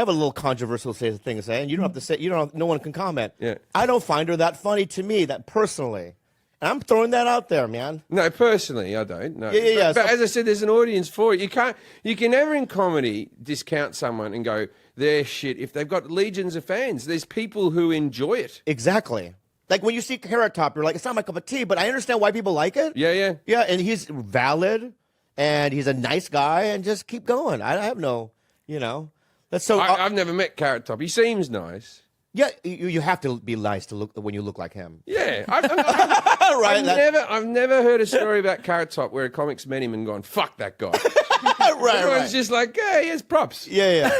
have a little controversial thing to say, and you don't have to say. No one can comment. Yeah. I don't find her that funny to me, that personally. And I'm throwing that out there, man. No, personally, I don't. No. Yeah. But as I said, there's an audience for it. You can never in comedy discount someone and go, they're shit if they've got legions of fans. There's people who enjoy it. Exactly. Like when you see Carrot Top, you're like, it's not my cup of tea, but I understand why people like it. Yeah. Yeah, and he's valid, and he's a nice guy, and just keep going. I have no, That's so. I've never met Carrot Top. He seems nice. Yeah, you have to be nice to look when you look like him. Yeah. I've Right. never heard a story about Carrot Top where a comic's met him and gone, fuck that guy. Everyone's just like, yeah, he has props. Yeah.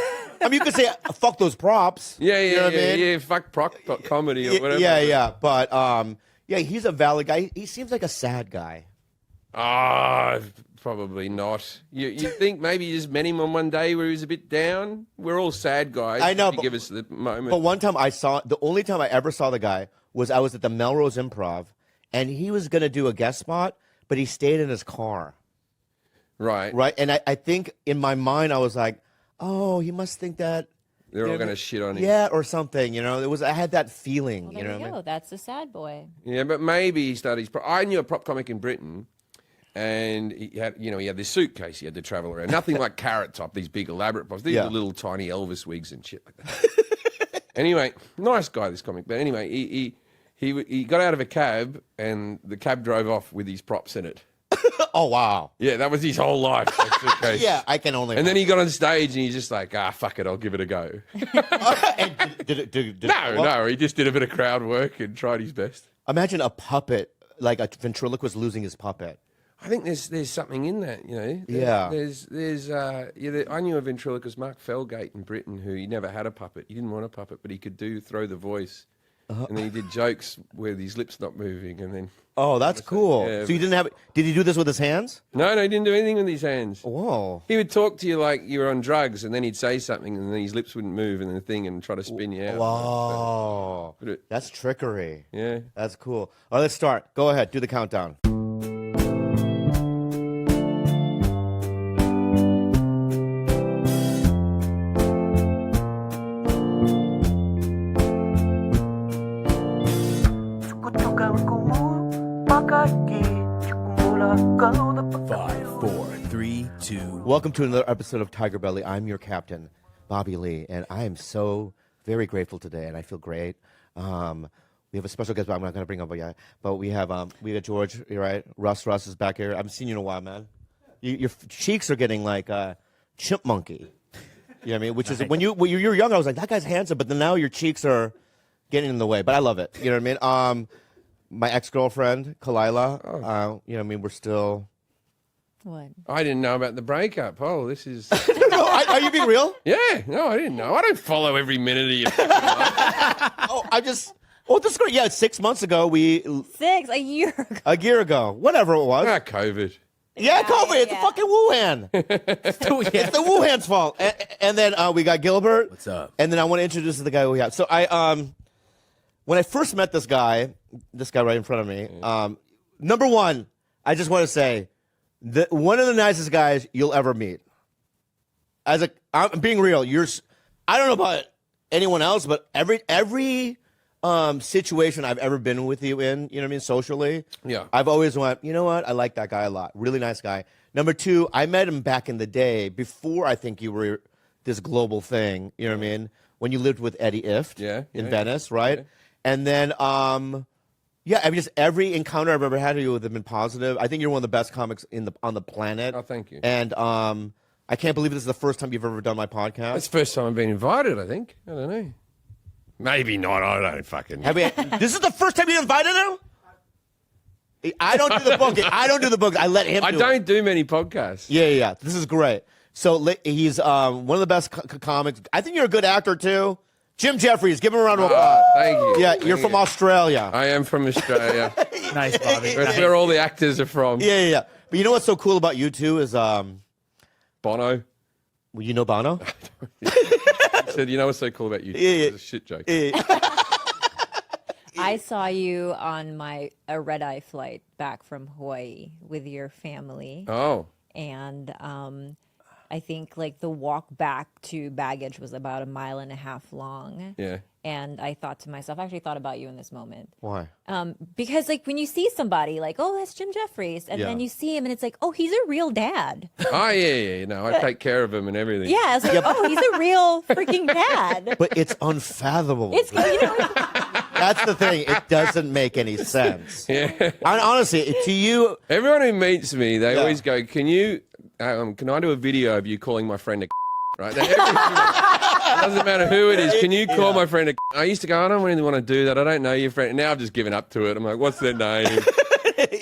I mean, you could say, fuck those props. Yeah, You know what I mean? yeah, fuck prop comedy or whatever. Yeah. But, he's a valid guy. He seems like a sad guy. Probably not. You think maybe you just met him on one day where he was a bit down? We're all sad guys. I know. If you give us the moment. But one time the only time I ever saw the guy was I was at the Melrose Improv, and he was going to do a guest spot, but he stayed in his car. Right. And I think in my mind, I was like, oh, he must think that. They're all going to shit on him. Yeah, or something. I had that feeling. Well, there you go. That's the sad boy. Yeah, but maybe he started I knew a prop comic in Britain. And he had this suitcase he had to travel around. Nothing like Carrot Top, these big elaborate props. These are little tiny Elvis wigs and shit like that. Anyway, nice guy, this comic. But anyway, he got out of a cab and the cab drove off with his props in it. Oh, wow. Yeah, that was his whole life. That suitcase. Yeah, I can only. And then he got on stage and he's just like, fuck it, I'll give it a go. No, he just did a bit of crowd work and tried his best. Imagine a puppet, like a ventriloquist losing his puppet. I think there's something in that, Yeah. I knew a ventriloquist, Mark Felgate in Britain, who he never had a puppet. He didn't want a puppet, but he could throw the voice. And then he did jokes where his lips not moving, and then. Oh, that's cool. Yeah, so you didn't have? Did he do this with his hands? No, he didn't do anything with his hands. Whoa. He would talk to you like you were on drugs, and then he'd say something, and then his lips wouldn't move, and try to spin you out. Whoa. That's trickery. Yeah. That's cool. All right, let's start. Go ahead. Do the countdown. Welcome to another episode of Tiger Belly. I'm your captain, Bobby Lee, and I am so very grateful today, and I feel great. We have a special guest, but I'm not going to bring up yet. But we have George, right? Russ is back here. I haven't seen you in a while, man. Your cheeks are getting like chipmunky. You know what I mean? Which is when you were young, I was like, that guy's handsome, but then now your cheeks are getting in the way. But I love it. You know what I mean? My ex-girlfriend, Kalila, we're still. What? I didn't know about the breakup. Oh, this is. No, are you being real? Yeah, no, I didn't know. I don't follow every minute of your. This is great. Yeah, 6 months ago, A year ago. A year ago. Whatever it was. COVID. Yeah, COVID. It's the fucking Wuhan. It's the Wuhan's fault. And then we got Gilbert. What's up? And then I want to introduce the guy we have. So when I first met this guy right in front of me, number one, I just want to say, one of the nicest guys you'll ever meet. I'm being real. I don't know about anyone else, but every situation I've ever been with you in, you know what I mean, socially, yeah, I've always went, you know what, I like that guy a lot. Really nice guy. Number two, I met him back in the day before I think you were this global thing. You know what I mean? When you lived with Eddie Ift in Venice, right? Yeah. And then. Just every encounter I've ever had with you have been positive. I think you're one of the best comics on the planet. Oh, thank you. And I can't believe this is the first time you've ever done my podcast. It's the first time I've been invited, I think. I don't know. Maybe not. I don't fucking know. This is the first time you invited him? I don't do the booking. I let him do it. I don't do many podcasts. Yeah. This is great. So he's one of the best comics. I think you're a good actor, too. Jim Jefferies, give him a round of applause. Thank you. Yeah, you're from Australia. I am from Australia. Nice, Bobby. That's where all the actors are from. Yeah. But you know what's so cool about you, too, is... Bono. Well, you know Bono? He said, you know what's so cool about you? Yeah. It's a shit joke. I saw you on a red-eye flight back from Hawaii with your family. Oh. And I think like the walk back to baggage was about 1.5 miles long. Yeah. And I thought to myself, I actually thought about you in this moment. Why? Because like when you see somebody like, oh, that's Jim Jefferies, and then you see him and it's like, oh, he's a real dad. Oh, yeah. No, I take care of him and everything. Yeah, it's like, oh, he's a real freaking dad. But it's unfathomable. It's, you know, That's the thing. It doesn't make any sense. Yeah. Honestly, to you, Everyone who meets me, they always go, can I do a video of you calling my friend a right? Doesn't matter who it is. Can you call my friend a I used to go, I don't really want to do that. I don't know your friend. Now I've just given up to it. I'm like, what's their name?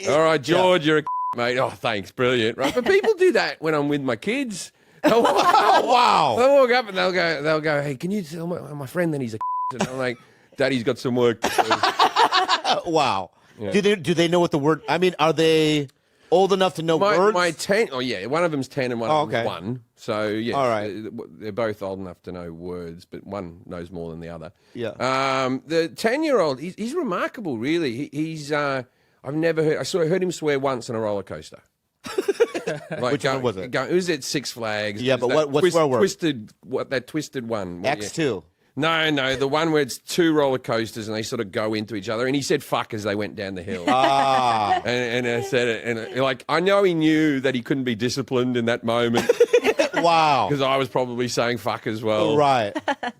All right, George, you're a mate. Oh, thanks. Brilliant. Right. But people do that when I'm with my kids. They'll walk, wow. They'll walk up and they'll go, hey, can you tell my friend that he's a and I'm like, Daddy's got some work to do. Wow. Yeah. Do they know what the word? I mean, are they old enough to know words? My 10. Oh yeah, one of them's 10 and one of them's okay. 1. So yeah, all right. They're both old enough to know words, but one knows more than the other. Yeah. The 10-year-old, he's remarkable, really. He's I've never heard. I heard him swear once on a roller coaster. Like, which one was it? It was at Six Flags. Yeah, but what's swear word? That twisted one. X2. No, the one where it's 2 roller coasters and they sort of go into each other. And he said fuck as they went down the hill. Ah. And I said it, and like I know he knew that he couldn't be disciplined in that moment. Wow. Because I was probably saying fuck as well. Right.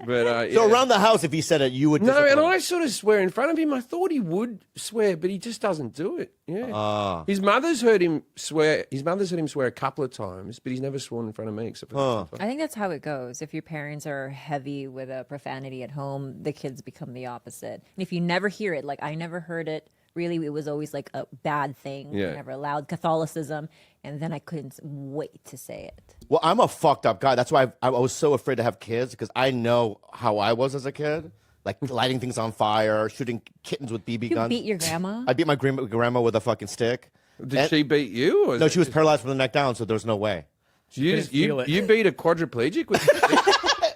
But so around the house, if he said it, you would No, discipline and him. I sort of swear in front of him. I thought he would swear, but he just doesn't do it. Yeah. His mother's heard him swear. His mother's heard him swear a couple of times, but he's never sworn in front of me except for I think that's how it goes. If your parents are heavy with a profanity at home, the kids become the opposite. And if you never hear it, like I never heard it, really, it was always like a bad thing. Yeah. I never allowed Catholicism, and then I couldn't wait to say it. Well, I'm a fucked up guy. That's why I was so afraid to have kids because I know how I was as a kid. Like lighting things on fire, shooting kittens with BB You guns. beat your grandma? I beat my grandma with a fucking stick. Did she beat you? Or No, she was paralyzed from the neck down, so there's no way. You beat a quadriplegic with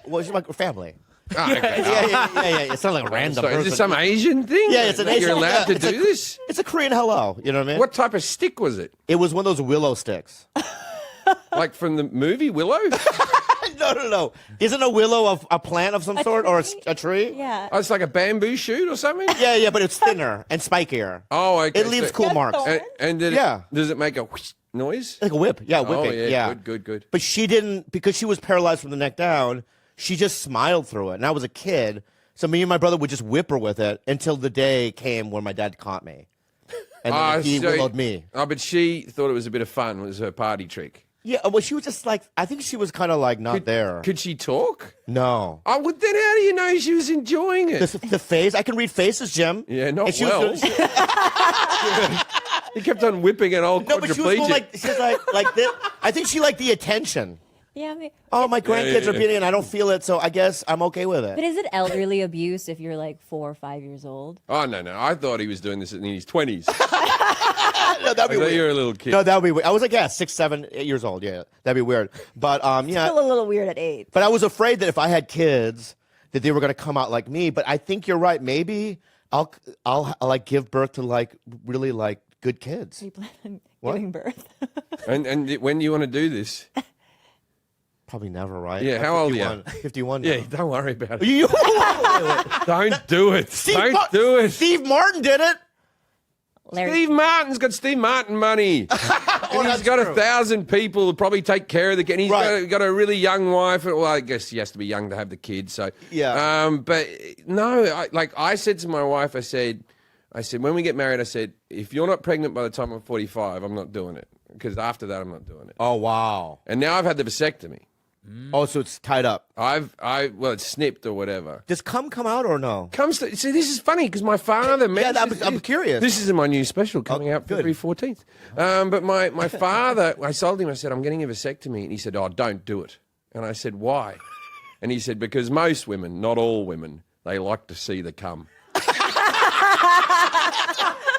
Well, she's my family. Oh, okay. Yeah. It's not like a random So is person. this some Asian thing? Yeah, it's an that Asian. You're allowed yeah, to do this? It's a Korean hello. You know what I mean? What type of stick was it? It was one of those willow sticks. Like from the movie Willow? No. Isn't a willow a plant of some sort or a tree? Yeah. Oh, it's like a bamboo shoot or something? Yeah, but it's thinner and spikier. Oh, okay. It leaves cool marks. And does it make a whoosh noise? Like a whip. Yeah, Oh, whipping. yeah. Good. But she didn't, because she was paralyzed from the neck down, she just smiled through it. And I was a kid, so me and my brother would just whip her with it until the day came where my dad caught me. And then he willowed me. Oh, but she thought it was a bit of fun. It was her party trick. Yeah, well, she was just like, I think she was kind of like not there. Could she talk? No. Oh, well, then how do you know she was enjoying it? The face, I can read faces, Jim. Yeah, not And she well. Was, He kept on whipping an old no, but she was more quadriplegic. she was like this. I think she liked the attention. Yeah, I mean, Oh, my grandkids yeah. are beating and I don't feel it, so I guess I'm okay with it. but is it elderly abuse if you're like 4 or 5 years old? Oh, no. I thought he was doing this in his 20s. No, that'd be I thought weird. you were a little kid. No, that'd be weird. I was like, 6, 7, 8 years old. Yeah, that'd be weird. But yeah. Still a little weird at 8. But I was afraid that if I had kids, that they were going to come out like me. But I think you're right. Maybe I'll like give birth to like really like good kids. You plan on giving birth? And when do you want to do this? Probably never, right? Yeah, I'm how old are you? 51 now. Yeah, don't worry about it. You, Don't do it. Don't do it. Steve Martin did it. Larry, Steve Martin's got Steve Martin money. And he's got 1,000 people who probably take care of the kid. He's Right. got a really young wife. Well, I guess he has to be young to have the kid. So Yeah. But no, I said to my wife, I said, when we get married, I said, if you're not pregnant by the time I'm 45, I'm not doing it. Because after that, I'm not doing it. Oh wow. And now I've had the vasectomy. Oh, so it's tied up. Well, it's snipped or whatever. Does cum come out or no? See, this is funny because my father mentioned. I'm curious. This is in my new special coming out good. February 14th. But my father, I told him, I said, I'm getting a vasectomy. And he said, oh, don't do it. And I said, why? And he said, because most women, not all women, they like to see the cum.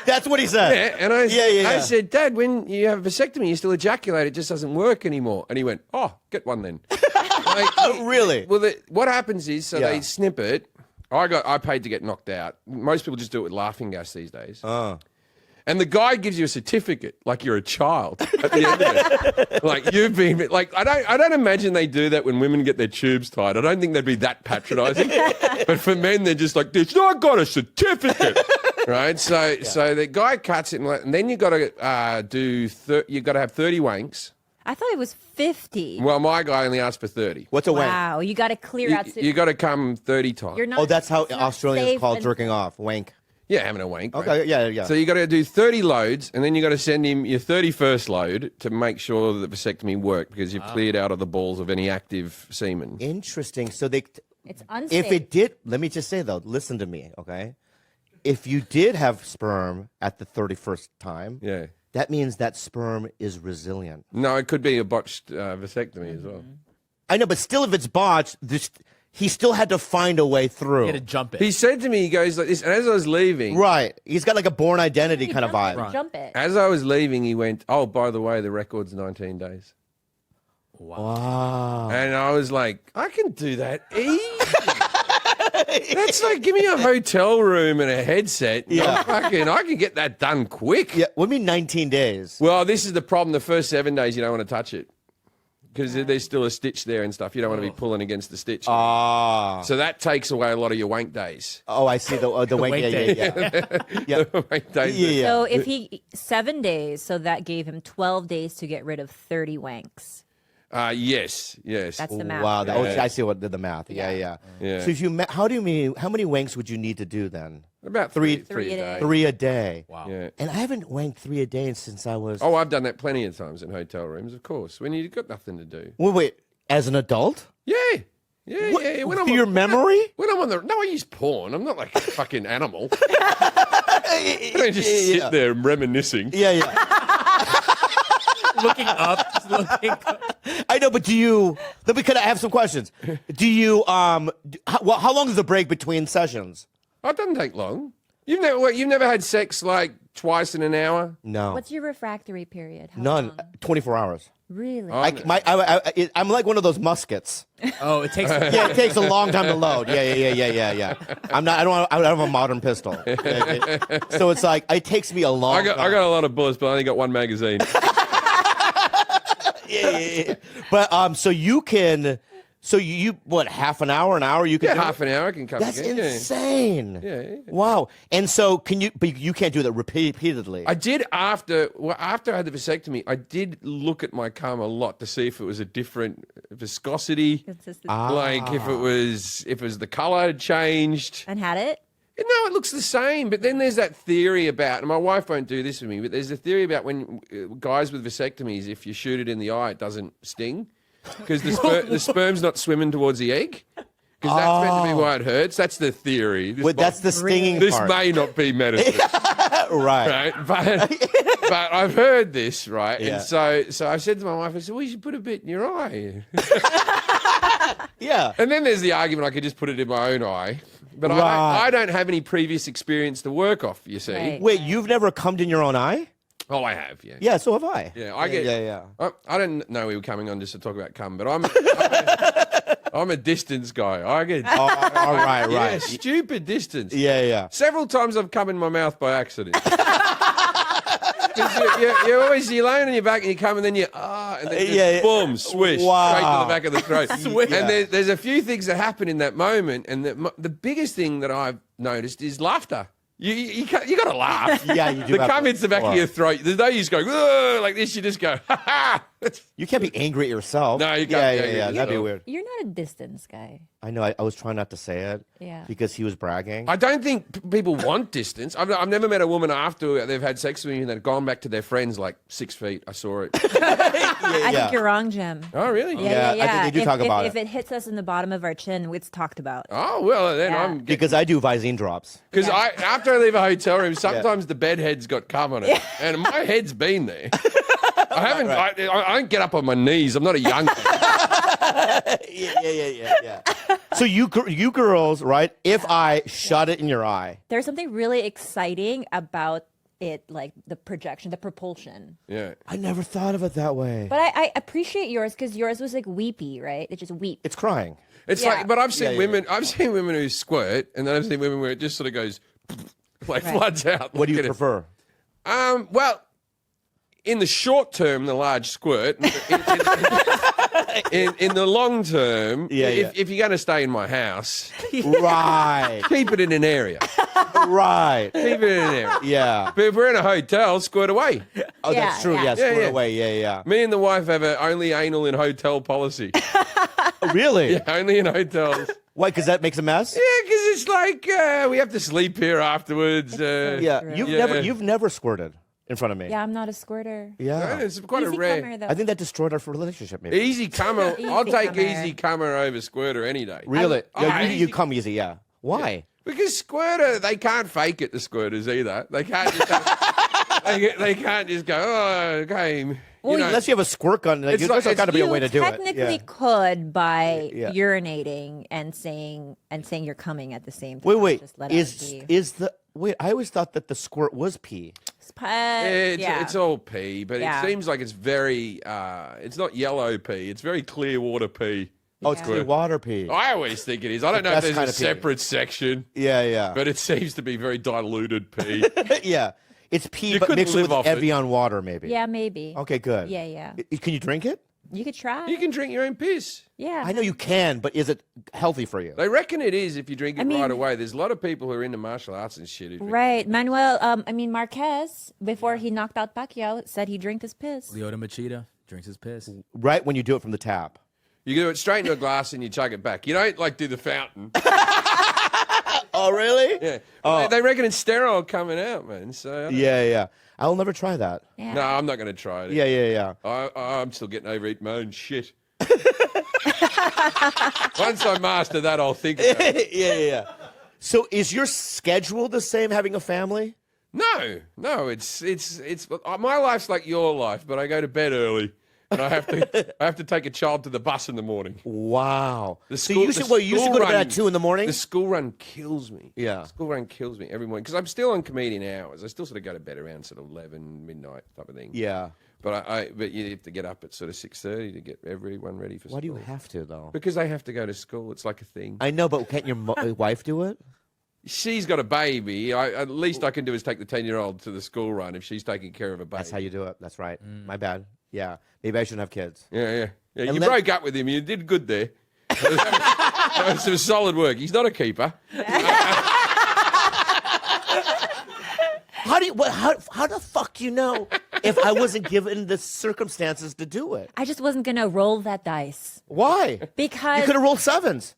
That's what he said. Yeah, and I Yeah. said, Dad, when you have a vasectomy, you still ejaculate. It just doesn't work anymore. And he went, oh, get one then. Really? Well, what happens is, Yeah. they snip it. I paid to get knocked out. Most people just do it with laughing gas these days. And the guy gives you a certificate, like you're a child at the end of it. Like you've been, like I don't imagine they do that when women get their tubes tied. I don't think they'd be that patronising. But for men, they're just like this. I got a certificate, right? So the guy cuts it, and then you got to you got to have 30 wanks. I thought it was 50. Well, my guy only asked for 30. What's a wank? Wow, you got to clear out. You got to come 30 times. You're not. Oh, that's how it's not Australians safe call and- jerking off. Wank. Yeah, having a wank. Okay, right? yeah. So you got to do 30 loads, and then you got to send him your 31st load to make sure that the vasectomy worked because you've cleared out of the balls of any active semen. Interesting. So It's unsafe. if it did, let me just say though, listen to me, okay? If you did have sperm at the 31st time, Yeah. that means that sperm is resilient. No, it could be a botched vasectomy as well. I know, but still, if it's botched, he still had to find a way through. You had to jump it. He said to me, he goes like this, and as I was leaving, Right. He's got like a born identity kind of vibe. Jump it. as I was leaving, he went, "Oh, by the way, the record's 19 days." Wow. And I was like, I can do that easy. That's like, give me a hotel room and a headset. Yeah. I can get that done quick. Yeah. What do you mean 19 days? Well, this is the problem. The first 7 days, you don't want to touch it because there's still a stitch there and stuff. You don't want to be pulling against the stitch. Ah. So that takes away a lot of your wank days. Oh, I see the wank. wank Yeah. Yeah. Wank days. Yeah. So if he 7 days, so that gave him 12 days to get rid of 30 wanks. Yes. That's the math. Wow. Yeah. I see what did the math. Yeah. Yeah. So if you how many wanks would you need to do then? About Three- three a day. 3 a day. Wow. Yeah. And I haven't wanked 3 a day since I was. Oh, I've done that plenty of times in hotel rooms, of course, when you've got nothing to do. Wait. As an adult? Yeah. Yeah. When I'm Through your memory? When I'm on the... No, I use porn. I'm not like a fucking animal. I don't just sit there reminiscing. Yeah. Looking up. Just looking up. I know, but do you? Let me. Could I have some questions? Do you? How long is the break between sessions? Oh, it doesn't take long. You've never had sex like twice in an hour? No, What's your refractory period? How none. long? 24 hours. Really? I'm like one of those muskets. Oh, it takes. Yeah, it takes a long time to load. Yeah. I don't have a modern pistol. So it's like it takes me a long. I got a lot of bullets, but I only got one magazine. Yeah. But so you can. So you what? Half an hour, an hour? You can. Yeah, do it? half an hour I can come That's again. insane. Yeah. Wow. And so can you? But you can't do that repeatedly. I did after I had the vasectomy. I did look at my cum a lot to see if it was a different viscosity, Consistency. like if it was the color had changed. And had it? No, it looks the same. But then there's that theory about, and my wife won't do this with me, but there's a theory about when guys with vasectomies, if you shoot it in the eye, it doesn't sting because the sperm's not swimming towards the egg. Because that's meant to be why it hurts. That's the theory. That's the stinging This part. may not be medicine. Right. Right, but I've heard this, right? Yeah. And so I said to my wife, I said, well, you should put a bit in your eye. Yeah. And then there's the argument I could just put it in my own eye. But Right. I don't have any previous experience to work off, you see. Right. Wait, you've never cummed in your own eye? Oh, I have, yeah. Yeah, so have I. Yeah, I get. Yeah. I didn't know we were coming on just to talk about cum, but I'm a distance guy. I get. All right. Yeah, stupid distance. Yeah. Several times I've come in my mouth by accident. 'Cause you're always you're laying on your back and you come and then and then just boom, swish, Wow. straight to the back of the throat. Swish. And there's a few things that happen in that moment, and the biggest thing that I've noticed is laughter. You got to laugh. Yeah, you do The have cum to. hits the back of your throat. There's no use going "Ugh," like this. You just go ha ha. You can't be angry at yourself. No, you can't be Yeah, angry at that'd be yourself. weird. You're not a distance guy. I know. I was trying not to say it. Yeah. Because he was bragging. I don't think people want distance. I've never met a woman after they've had sex with me and they've gone back to their friends like 6 feet. I saw it. I think you're wrong, Jim. Oh, really? Yeah, I think they do talk about if it hits us in the bottom of our chin, it's talked about. Oh, well, then Yeah. I'm... Because I do Visine drops. Because after I leave a hotel room, sometimes the bed head's got cum on it. And my head's been there. I haven't... I don't get up on my knees. I'm not a young... Yeah. So you girls, right? If I shot it in your eye. There's something really exciting about it, like the projection, the propulsion. Yeah. I never thought of it that way. But I appreciate yours because yours was like weepy, right? It just weep. It's crying. It's Yeah. like... But I've seen Yeah. women... I've seen women who squirt, and then I've seen women where it just sort of goes... Like Right. floods out. What do you Look at it. prefer? Well, in the short term, the large squirt. In the long term, if you're going to stay in my house, Right. keep it in an area. Right. Keep it in an area. Yeah. But if we're in a hotel, squirt away. Oh, that's true. Yeah. Squirt yeah. away. Yeah. Me and the wife have a only anal in hotel policy. Oh, really? Yeah, only in hotels. Why? Because that makes a mess. Yeah, because it's like we have to sleep here afterwards. Yeah. You've never squirted in front of me. Yeah, I'm not a squirter. Yeah. It's quite Easy a rare. comer, though. I think that destroyed our relationship. Maybe. Easy comer. I'll take comer. easy comer over squirter any day. Really? Yeah. easy- You come easy. Yeah. Why? Because squirter, they can't fake it, the squirters either. They can't just they can't just go, oh, okay. Well, Unless you have a squirt gun, like, It's there's like- got to be a You way to do it. technically Yeah. could by Yeah. urinating and saying you're coming at the same time. Wait. Just let out pee. I always thought that the squirt was pee. It's all pee, but Yeah. it seems like it's very, it's not yellow pee. It's very clear water pee. Oh, it's clear water pee. I always think it is. I don't know if best there's kind a of pee. separate section, Yeah. but it seems to be very diluted pee. Yeah. It's pee, You but couldn't mixed live with off it. Evian water, maybe. Yeah, maybe. Okay, good. Yeah. Can you drink it? You could try. You can drink your own piss. Yeah. I know you can, but is it healthy for you? They reckon it is if you drink it mean- right away. There's a lot of people who are into martial arts and shit. Who drink Right. Marquez, before he knocked out Pacquiao, said he drank his piss. Lyoto Machida drinks his piss. Right when you do it from the tap. You do it straight into a glass and you chug it back. You don't like do the fountain. Oh, really? Yeah. They reckon it's sterile coming out, man. So Yeah. I'll never try that. Yeah. no, I'm not going to try it. Yeah. I'm still getting over eating my own shit. Once I master that, I'll think about it. Yeah. So is your schedule the same having a family? No, it's my life's like your life, but I go to bed early and I have to take a child to the bus in the morning. Wow. The So school- you used the to go to school bed run- at 2 in the morning? The school run kills me. Yeah. The school run kills me every morning because I'm still on comedian hours. I still sort of go to bed around sort of 11 midnight type of thing. Yeah. But you have to get up at sort of 6:30 to get everyone ready for school. Why do you have to, though? Because they have to go to school. It's like a thing. I know, but can't your wife do it? She's got a baby. At least I can do is take the 10-year-old to the school run if she's taking care of a baby. That's how you do it. That's right. My bad. Yeah. Maybe I shouldn't have kids. Yeah. You let- broke up with him. You did good there. That was some solid work. He's not a keeper. How the fuck do you know if I wasn't given the circumstances to do it? I just wasn't going to roll that dice. Why? Because You could have rolled 7s.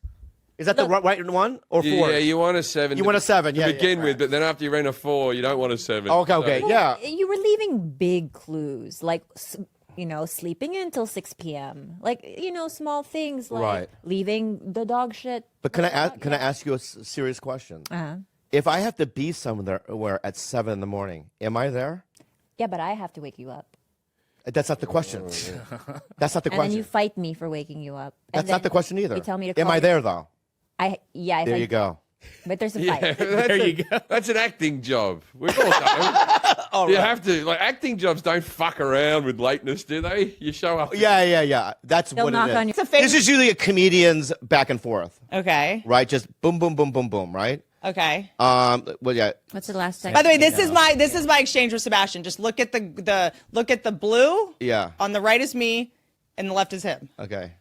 Is that the Look- right one or 4? Yeah, you want a 7. You want a 7, to yeah, begin yeah. with, but then after you ran a 4, you don't want a 7. Okay, So- yeah. you were leaving big clues, like, sleeping until 6 p.m. Like, small things like Right. leaving the dog shit. But can I ask you a serious question? Uh-huh. If I have to be somewhere at 7 in the morning, am I there? Yeah, but I have to wake you up. That's not the question. That's not the And question. then you fight me for waking you up. And That's not the then question either. You tell me to Am call I you- there though? if There I- you go. But there's a Yeah, fight. there you go. That's an acting job. We've all done it. You have to, acting jobs don't fuck around with lateness, do they? You show up. Yeah. That's They'll what knock it is. on your- It's a fake- This is usually a comedian's back and forth, Okay. right? Just boom, boom, boom, boom, boom, right? Okay. Well, yeah. What's the last thing? By the way, this is my exchange with Sebastian. Just look at the blue. Yeah. On the right is me, and the left is him. Okay.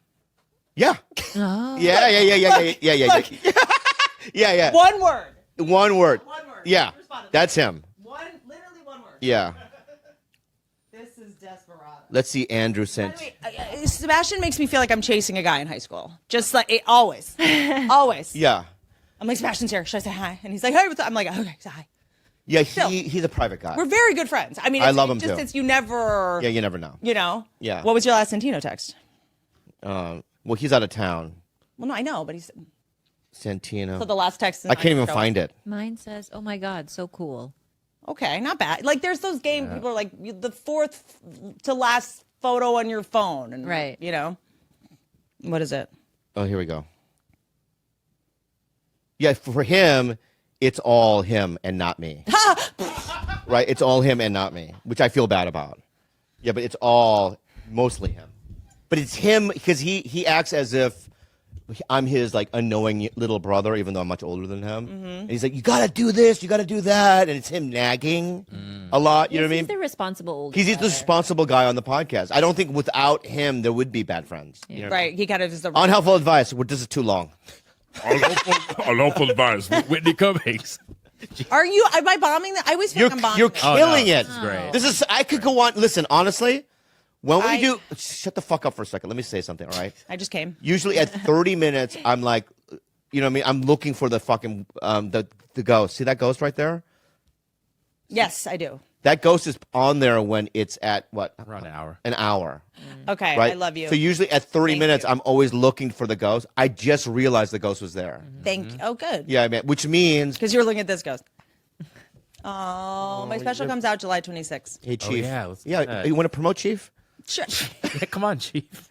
Yeah. Oh. Yeah. Look, Yeah. one word. One word. One word. Yeah. Respond to That's him. Literally one word. Yeah. This is desperado. Let's see. Andrew sent. Sebastian makes me feel like I'm chasing a guy in high school. Just like always, always. Yeah. I'm like, Sebastian's here. Should I say hi? And he's like, hey, what's up? I'm like, okay, say hi. Yeah. Still. He's a private guy. We're very good friends. I mean, I love him just, too. It's you never. Yeah. You never know. You know. Yeah. What was your last Santino text? Well, he's out of town. Well, no, I know, but he's Santino. so the last text. I can't even find it. Mine says, "Oh my God, so cool." Okay, not bad. Like there's those game people are like the fourth to last photo on your phone, and Right. You know, what is it? Oh, here we go. Yeah, for him, it's all him and not me. Right? It's all him and not me, which I feel bad about. Yeah, but it's all mostly him. But it's him because he acts as if I'm his like annoying little brother, even though I'm much older than him. And he's like, you gotta do this, you gotta do that, and it's him nagging a lot. You know what I mean? He's the responsible older He's the brother. responsible guy on the podcast. I don't think without him there would be bad friends. You know? Right. He kind of is the Unhelpful advice. This is too long. Unlawful advice. Whitney Cummings. Are you? Am I bombing that? I always feel like I'm bombing. You're it. killing it. This is great. This is. I could go on. Listen, honestly, when we I- do, shut the fuck up for a second. Let me say something. All right. I just came. Usually at 30 minutes, I'm like, you know what I mean? I'm looking for the fucking the ghost. See that ghost right there? Yes, I do. That ghost is on there when it's at what? Around an hour. An hour. Okay, Right. I love you. So usually at 30 Thank minutes, you. I'm always looking for the ghost. I just realized the ghost was there. Thank you. Oh, good. Yeah, I mean, which means, Because you were looking at this ghost. Oh, my special comes out July 26th. hey, Chief. yeah, let's do yeah. that. You want to promote, Chief? Sure. Yeah, come on, Chief.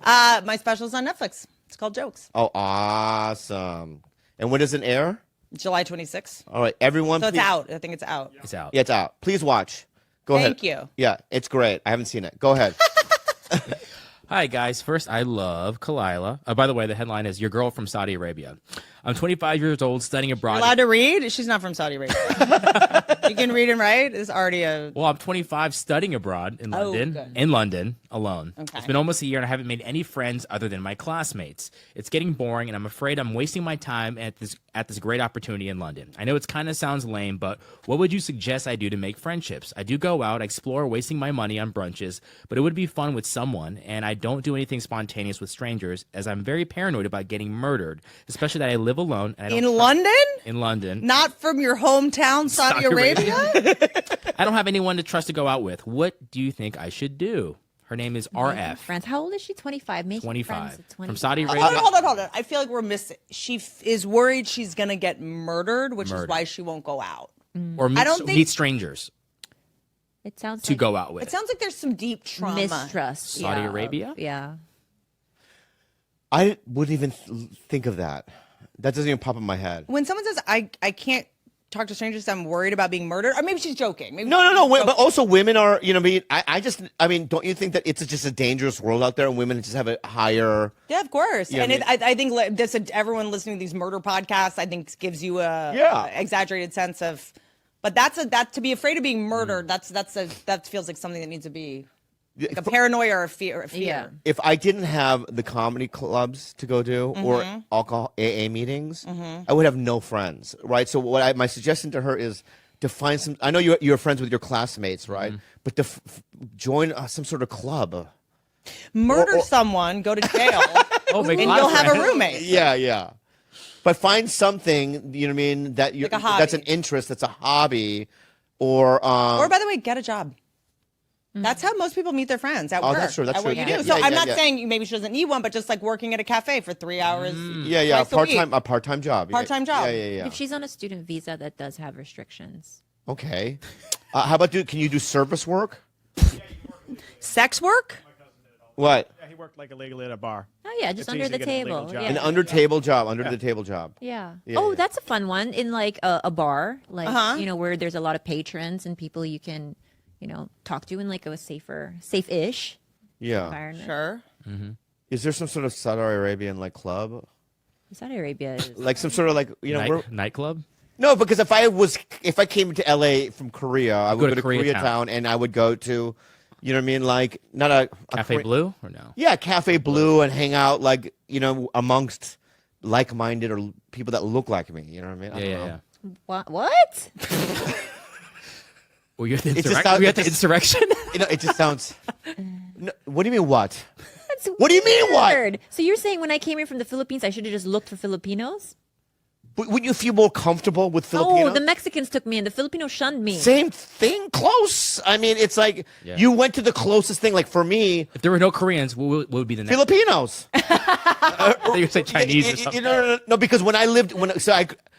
My special's on Netflix. It's called Jokes. Oh, awesome. And when does it air? July 26th. All right, everyone. So it's please- out. I think it's out. It's out. Yeah, it's out. Please watch. Go ahead. Thank you. Yeah, it's great. I haven't seen it. Go ahead. Hi, guys. First, I love Kalila. By the way, the headline is Your Girl from Saudi Arabia. I'm 25 years old, studying abroad. You're allowed to read? She's not from Saudi Arabia. You can read and write? It's already a... Well, I'm 25, studying abroad in Oh, London. good. In London, alone. Okay. It's been almost a year, and I haven't made any friends other than my classmates. It's getting boring, and I'm afraid I'm wasting my time at this great opportunity in London. I know it kind of sounds lame, but what would you suggest I do to make friendships? I do go out, explore, wasting my money on brunches, but it would be fun with someone, and I don't do anything spontaneous with strangers, as I'm very paranoid about getting murdered, especially that I live alone. And I don't In London? in London. Not from your hometown, Saudi Arabia? I don't have anyone to trust to go out with. What do you think I should do? Her name is RF. Friends. How old is she? 25. Make 25. friends at 25. From Saudi Hold Arabia. on, hold on. I feel like we're missing. She is worried she's going to get murdered, which is Murdered. why she won't go out. Or meet, I don't think- meet strangers It sounds to like go out with. It sounds like there's some deep trauma. mistrust. Saudi yeah, Arabia? Yeah. I wouldn't even think of that. That doesn't even pop in my head. When someone says, I can't talk to strangers, I'm worried about being murdered, or maybe she's joking. Maybe No. she's But also, women are. You know, I mean, don't you think that it's just a dangerous world out there, and women just have a higher? Yeah, of course. Yeah, And I mean- I think this everyone listening to these murder podcasts, I think gives you a Yeah. exaggerated sense of. But that to be afraid of being murdered, that feels like something that needs to be like a paranoia or a fear. Yeah. If I didn't have the comedy clubs to go to or Mm-hmm. alcohol AA meetings, I would have no friends, right? So my suggestion to her is to find some. I know you're friends with your classmates, right? But to join some sort of club. Murder Or- someone, go to jail, Oh, make and a lot you'll of have a friends. roommate. Yeah. But find something, you know what I mean, that Like a hobby. that's an interest, that's a hobby, or Or by the way, get a job. That's how most people meet their friends at Oh, work. that's true, that's at what true. you Yeah, do. So yeah, I'm yeah, not yeah. saying maybe she doesn't need one, but just like working at a cafe for 3 hours. yeah, twice a week. a part-time job. Part-time job. Yeah. If she's on a student visa, that does have restrictions. Okay. How about can you do service work? Sex work? What? Yeah, he worked like illegally at a bar. Oh yeah, just It's under easy the to get a legal table. job. Yeah. An under table job. Yeah. Yeah, Oh, yeah. that's a fun one in like a bar, like Uh-huh. you know, where there's a lot of patrons and people you can, you know, talk to in like a safe-ish Yeah. environment. Sure. Is there some sort of Saudi Arabian like club? Saudi Arabia is Like some sort of like, you know, Nightclub? no, because if I came to LA from Korea, I would go go to to Koreatown. Koreatown and I would go to, you know what I mean, like not a Cafe Kore- Blue or no? Yeah, Cafe Blue and hang out like, you know, amongst like-minded or people that look like me, you know what I mean? I don't know. Yeah. what? Were you at the, It just insurrec- sounds- were you it at the just- insurrection? You know, it just sounds no, what do you mean what? That's What do you mean, what? weird. So you're saying when I came here from the Philippines, I should have just looked for Filipinos? Wouldn't you feel more comfortable with Filipinos? Oh, the Mexicans took me and the Filipinos shunned me. Same thing, close. I mean, it's like Yeah. you went to the closest thing. Like for me, If there were no Koreans, what would be the next? Filipinos. I thought you were saying Chinese or something. No, because when I lived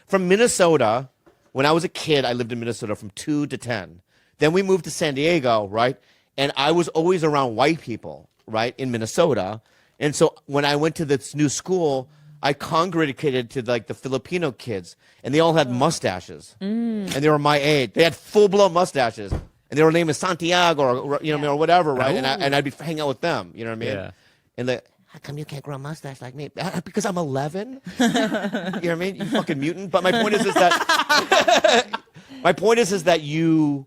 from Minnesota, when I was a kid, I lived in Minnesota from 2 to 10. Then we moved to San Diego, right? And I was always around white people, right, in Minnesota. And so when I went to this new school, I congregated to like the Filipino kids, and they all had mustaches, and they were my age. They had full blown mustaches, and they were named Santiago or you know or whatever, right? And I'd be hanging out with them, you know what I mean? Yeah. And how come you can't grow a mustache like me? Because I'm 11. You know what I mean? You fucking mutant. But my point is that my point is that you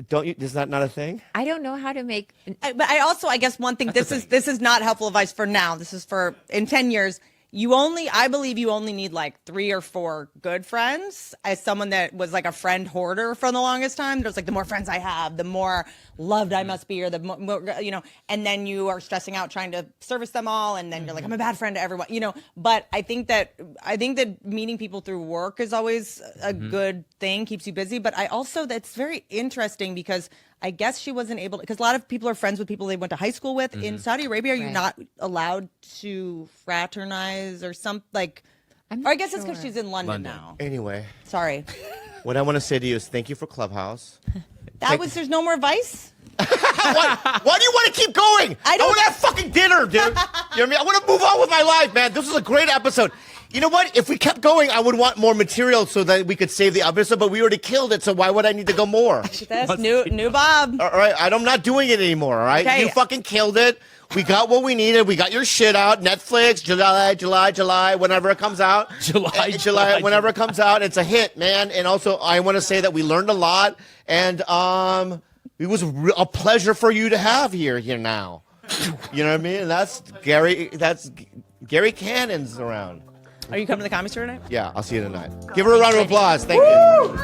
don't you. Is that not a thing? I don't know how to make. But I guess one thing, this is not helpful advice for now. This is for in 10 years. I believe you only need like 3 or 4 good friends. As someone that was like a friend hoarder for the longest time, there's like the more friends I have, the more loved I must be, or the more, and then you are stressing out trying to service them all, and then you're like, I'm a bad friend to everyone, But I think that meeting people through work is always a good thing, keeps you busy. But that's very interesting because I guess she wasn't able to, because a lot of people are friends with people they went to high school with. In Saudi Arabia, are you not allowed to fraternize or something? Or I guess it's because she's in London now. Anyway, Sorry. what I want to say to you is thank you for Clubhouse. There's no more advice? Why do you want to keep going? I want to have fucking dinner, dude. You know what I mean? I want to move on with my life, man. This was a great episode. You know what? If we kept going, I would want more material so that we could save the episode, but we already killed it, so why would I need to go more? That's new Bob. All right, I'm not doing it anymore, all right? Okay. You fucking killed it. We got what we needed. We got your shit out. Netflix, July, whenever it comes out. July, whenever it comes out. It's a hit, man. And also, I want to say that we learned a lot, and it was a pleasure for you to have here now. You know what I mean? And that's Gary Cannon's around. Are you coming to the Comedy Store tonight? Yeah, I'll see you tonight. Give her a round of applause. Thank you.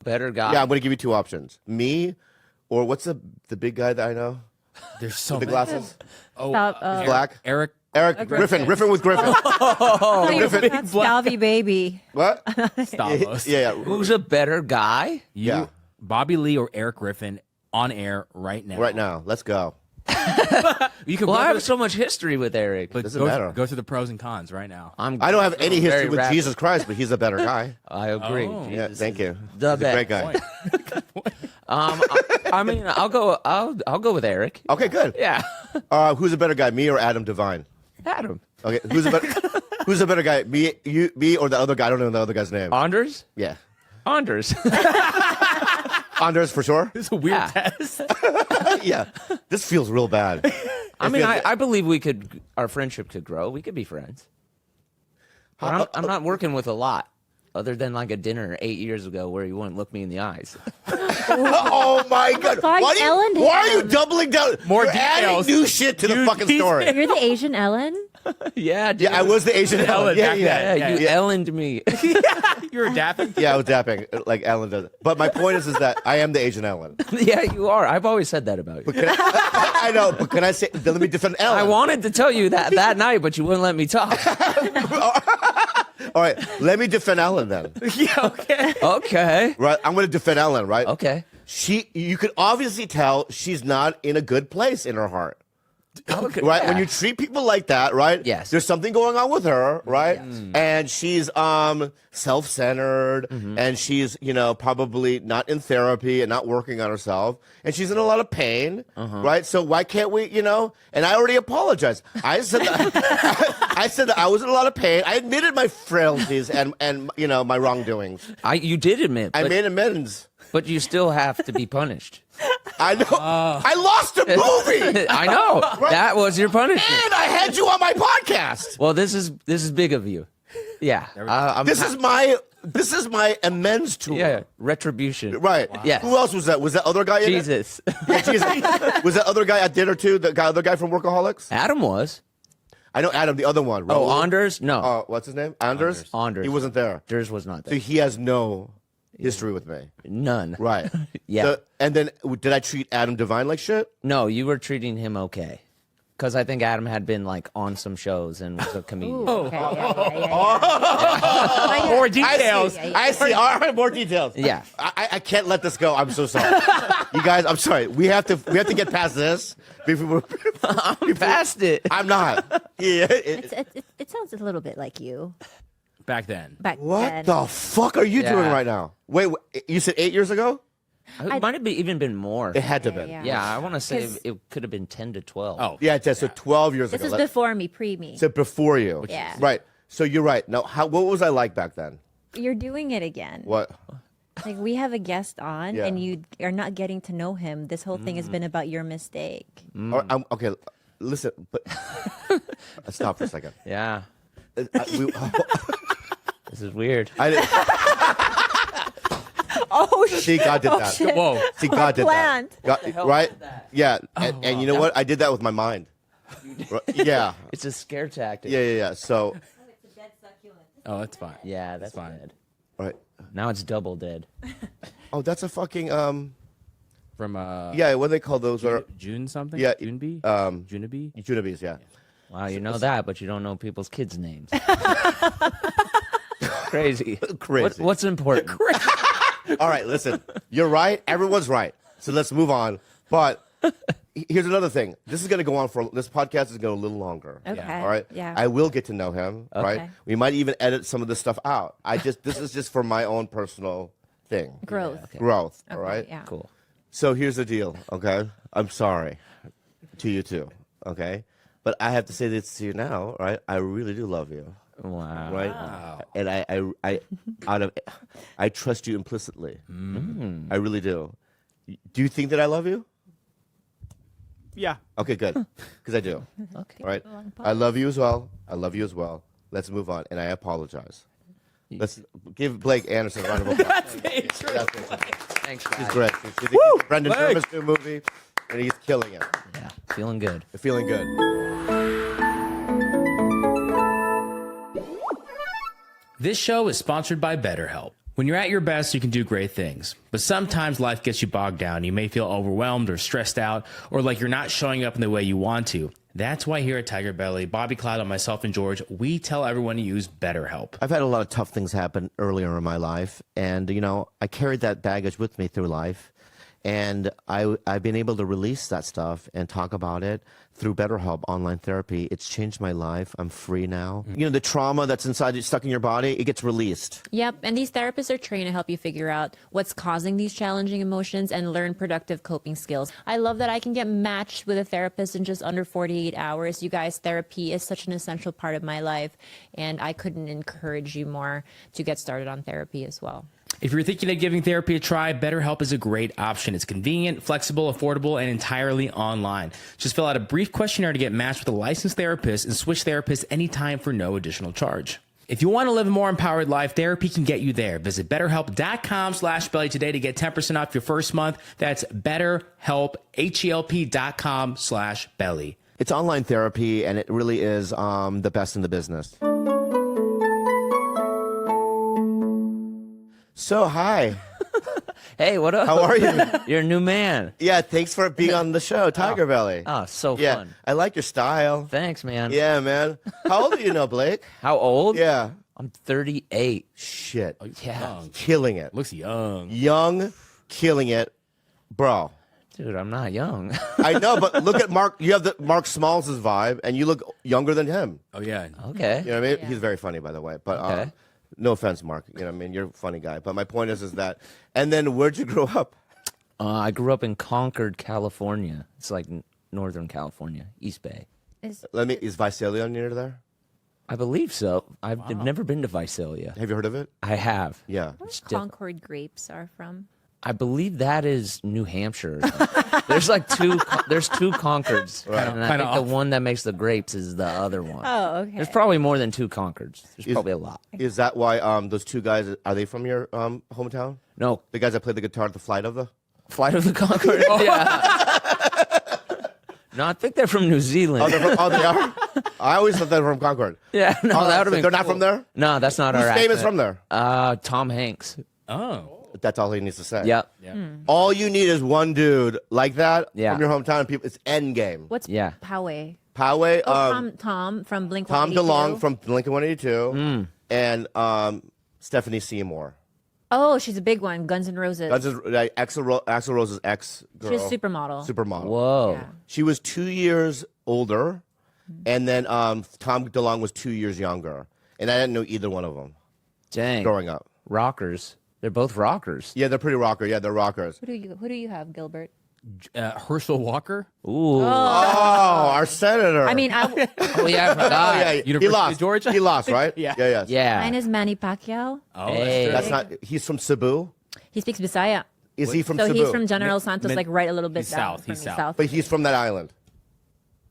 Better guy. Yeah, I'm going to give you 2 options. Me, or what's the big guy that I know? There's so The many. glasses? Oh, Stop, Black? Eric. Griffin with Griffin. Griffin. That's Scalvy baby. What? Stavros. Yeah. Who's a better guy? You, Yeah. Bobby Lee or Eric Griffin on air right now. Right now. Let's go. You can Well, I go have through- so much history with Eric. but Doesn't go, matter. go through the pros and cons right now. I don't have any history very with rapid. Jesus Christ, but he's a better guy. I agree. Oh. Yeah, Jesus thank is you. The He's a great best. guy. I mean, I'll go with Eric. Okay, good. Yeah, Who's a better guy, me or Adam Devine? Adam. Okay, who's a better guy, me or the other guy? I don't know the other guy's name. Anders. Yeah, Anders. Anders for sure. It's a weird Yeah. test. Yeah, this feels real bad. I mean, I believe our friendship could grow. We could be friends. But I'm not working with a lot, other than like a dinner 8 years ago where you wouldn't look me in the eyes. Oh my God! God, Ellen Why are you him. doubling down? More You're adding details. new shit to the fucking story. You're the Asian Ellen? Yeah, dude. Yeah, I was the Asian Ellen. Yeah, back yeah. Yeah, you Ellened me. You were dapping. Yeah, I was dapping like Ellen does. But my point is that I am the Asian Ellen. Yeah, you are. I've always said that about you. I know, but can I say? Let me defend Ellen. I wanted to tell you that night, but you wouldn't let me talk. All right, let me defend Ellen then. Yeah, okay. Okay. Right, I'm going to defend Ellen. Right. Okay. You could obviously tell she's not in a good place in her heart. Okay. Right, Yeah. when you treat people like that, right? Yes. There's something going on with her, right? Yes. And she's self-centered, and she's probably not in therapy and not working on herself, and she's in a lot of pain, right? So why can't we, And I already apologized. I said that I said that I was in a lot of pain. I admitted my frailties and my wrongdoings. You did admit. I But, made amends. but you still have to be punished. I know. I lost a movie. I know. That was your punishment. And I had you on my podcast. Well, this is big of you. Yeah. This is my amends tool. Yeah. Retribution. Right. Yes. Who else was that? Was that other guy in it? Jesus. Yeah, Jesus. Was that other guy at dinner too? The other guy from Workaholics? Adam was. I know Adam, the other one. Oh, Raul. Anders? No. What's his name? Anders? Anders. He wasn't there. Anders was not So there. he has no history with me. None. Right. Yeah. So, and then did I treat Adam Devine like shit? No, you were treating him okay. Because I think Adam had been like on some shows and was a comedian. Okay, yeah. More details. I see. All right, more details. Yeah. I can't let this go. I'm so sorry. You guys, I'm sorry. We have to get past this. I'm past it. I'm not. Yeah. It sounds a little bit like you. back then. Back What then. the fuck are you Yeah. doing right now? Wait, you said 8 years ago? It might have even been more. It had to have been. Yeah. Yeah, I want to say 'Cause- it could have been 10 to 12. Oh, Yeah, so 12 years This ago. was before me, pre me. So before you. Yeah. Right. So you're right. Now, what was I like back then? You're doing it again. What? Like we have a guest on, Yeah. and you are not getting to know him. This whole thing has been about your mistake. Okay, listen, but stop for a second. Yeah, We- this is weird. I didn't, Oh see, God did that. shit! Whoa. See, God did Planned. that. God, right? Yeah. And you know what? I did that with my mind. Yeah. It's a scare tactic. Yeah. So, Oh, that's fine. Yeah, that's fine. dead. right. Now it's double dead. Oh, that's a fucking From yeah. What do they call those? Are June something? Yeah, Junebee? Junebee? Junibes? Yeah. Wow, you know that, but you don't know people's kids' names. Crazy. Crazy. What's important? All right. Listen, you're right. Everyone's right. So let's move on. But here's another thing. This is going to go on for this podcast is going to go a little longer. Okay. All right. Yeah. I will get to know him. Right. Okay. We might even edit some of this stuff out. This is just for my own personal thing. Growth. Growth. Okay, All right. Yeah. Cool. So here's the deal. Okay. I'm sorry to you too. Okay. But I have to say this to you now. Right. I really do love you. Wow. Right. And I trust you implicitly. I really do. Do you think that I love you? Yeah. Okay, good. Because I do. Okay. All right. I love you as well. I love you as well. Let's move on. And I apologize. Let's give Blake Anderson a round of applause. Thanks, He's guys. great. He's in Brendan Sherman's new movie, and he's killing it. Yeah, feeling good. Feeling good. This show is sponsored by BetterHelp. When you're at your best, you can do great things. But sometimes life gets you bogged down. You may feel overwhelmed or stressed out, or like you're not showing up in the way you want to. That's why here at Tiger Belly, Bobby Cloud and myself and George, we tell everyone to use BetterHelp. I've had a lot of tough things happen earlier in my life, and I carried that baggage with me through life, and I've been able to release that stuff and talk about it through BetterHelp online therapy. It's changed my life. I'm free now. The trauma that's inside, stuck in your body, it gets released. Yep, and these therapists are trained to help you figure out what's causing these challenging emotions and learn productive coping skills. I love that I can get matched with a therapist in just under 48 hours. You guys, therapy is such an essential part of my life, and I couldn't encourage you more to get started on therapy as well. If you're thinking of giving therapy a try, BetterHelp is a great option. It's convenient, flexible, affordable, and entirely online. Just fill out a brief questionnaire to get matched with a licensed therapist and switch therapists anytime for no additional charge. If you want to live a more empowered life, therapy can get you there. Visit BetterHelp.com/belly today to get 10% off your first month. That's BetterHelp, HELP.com/belly. It's online therapy, and it really is the best in the business. So, hi. Hey, what up? How are you? You're a new man. Yeah, thanks for being on the show, Tiger Belly. Oh, so Yeah, fun. I like your style. Thanks, man. Yeah, man. How old are you now, Blake? How old? Yeah. I'm 38. Shit. Yeah. Killing it. Looks young. Young, killing it. Bro. Dude, I'm not young. I know, but look at Mark. You have the Mark Smalls' vibe, and you look younger than him. Oh, yeah. Okay. You know what I mean? He's very funny, by the way. But Okay. no offense, Mark. You know what I mean? You're a funny guy. But my point is that. And then where'd you grow up? I grew up in Concord, California. It's like Northern California, East Bay. Is Visalia near there? I believe so. I've never been to Visalia. Have you heard of it? I have. Yeah. It's diff- Concord grapes are from. I believe that is New Hampshire. Or something. There's like there's two Concords. And I Kinda think the off. one that makes the grapes is the other one. Oh, okay. There's probably more than two Concords. There's probably a lot. Is that why those two guys, are they from your hometown? No, The guys that played the guitar at the Flight of the? Flight of the Concord. Yeah. No, I think they're from New Zealand. Oh, they are? I always thought they were from Concord. Yeah, no, that would have been. They're not cool. from there? No, that's not Who's our. famous accent. from there? Tom Hanks. Oh. That's all he needs to say. Yep. All you need is one dude like that Yeah. from your hometown. And people, it's endgame. What's Yeah. Poway? Poway, Oh, Tom from Blink. Tom 182. DeLonge from Blink 182, and Stephanie Seymour. Oh, she's a big one. Guns N' Roses. That's just like Axl Rose's ex girl. She's a supermodel. Supermodel. Whoa. Yeah. She was 2 years older, and then Tom DeLonge was 2 years younger, and I didn't know either one of them. Dang. growing up. Rockers. They're both rockers. Yeah, they're pretty rocker. Yeah, they're rockers. Who do you have, Gilbert? Herschel Walker. Ooh. Oh, our senator. I mean, Oh, yeah, I Oh, forgot. yeah, University he of lost. Georgia? He lost, right? Yeah. Yeah. Yeah. mine is Manny Pacquiao. Oh, Hey. That's not. He's from Cebu. He speaks Bisaya. Is he from So Cebu? he's from General Santos, like right a little bit he's down south, from he's me, south. But he's from that island.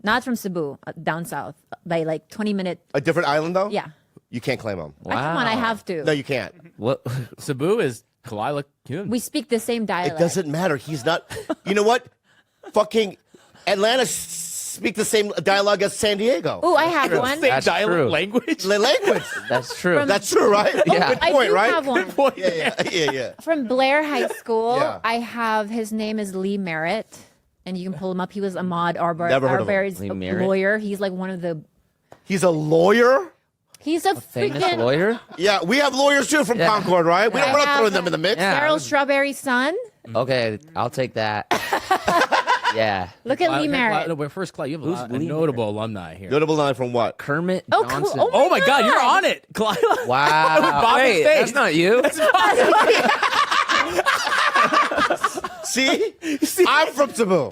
Not from Cebu, down south, by like 20-minute. A different island, though. Yeah. You can't claim him. Come on, I have to. No, you can't. What? Cebu is Kalila Kuhn. We speak the same dialect. It doesn't matter. He's not. You know what? Fucking Atlanta speak the same dialogue as San Diego. Oh, I have one. Same That's dialect true. language. The language. That's true. That's true, right? Yeah. Good I point, do right? have one. Yeah. From Blair High School, Yeah. I have, his name is Lee Merritt, and you can pull him up. He was Ahmad Never heard of him. Arbery's Lee Merritt? lawyer. He's like one of the, He's a lawyer. he's a Famous freaking lawyer? Yeah, we have lawyers too from Concord, right? We're I not have throwing them in the mix. Yeah. Daryl Strawberry's son. Okay, I'll take that. Yeah. Look at Lee Merritt. We're first class. You have a Who's lot of Lee notable alumni here. Notable line from what? Kermit Oh, cool. Johnson. Oh, Oh my God, you're on it, Kalila. Wow. Bobby's Wait, face. that's not you. See? I'm from Cebu.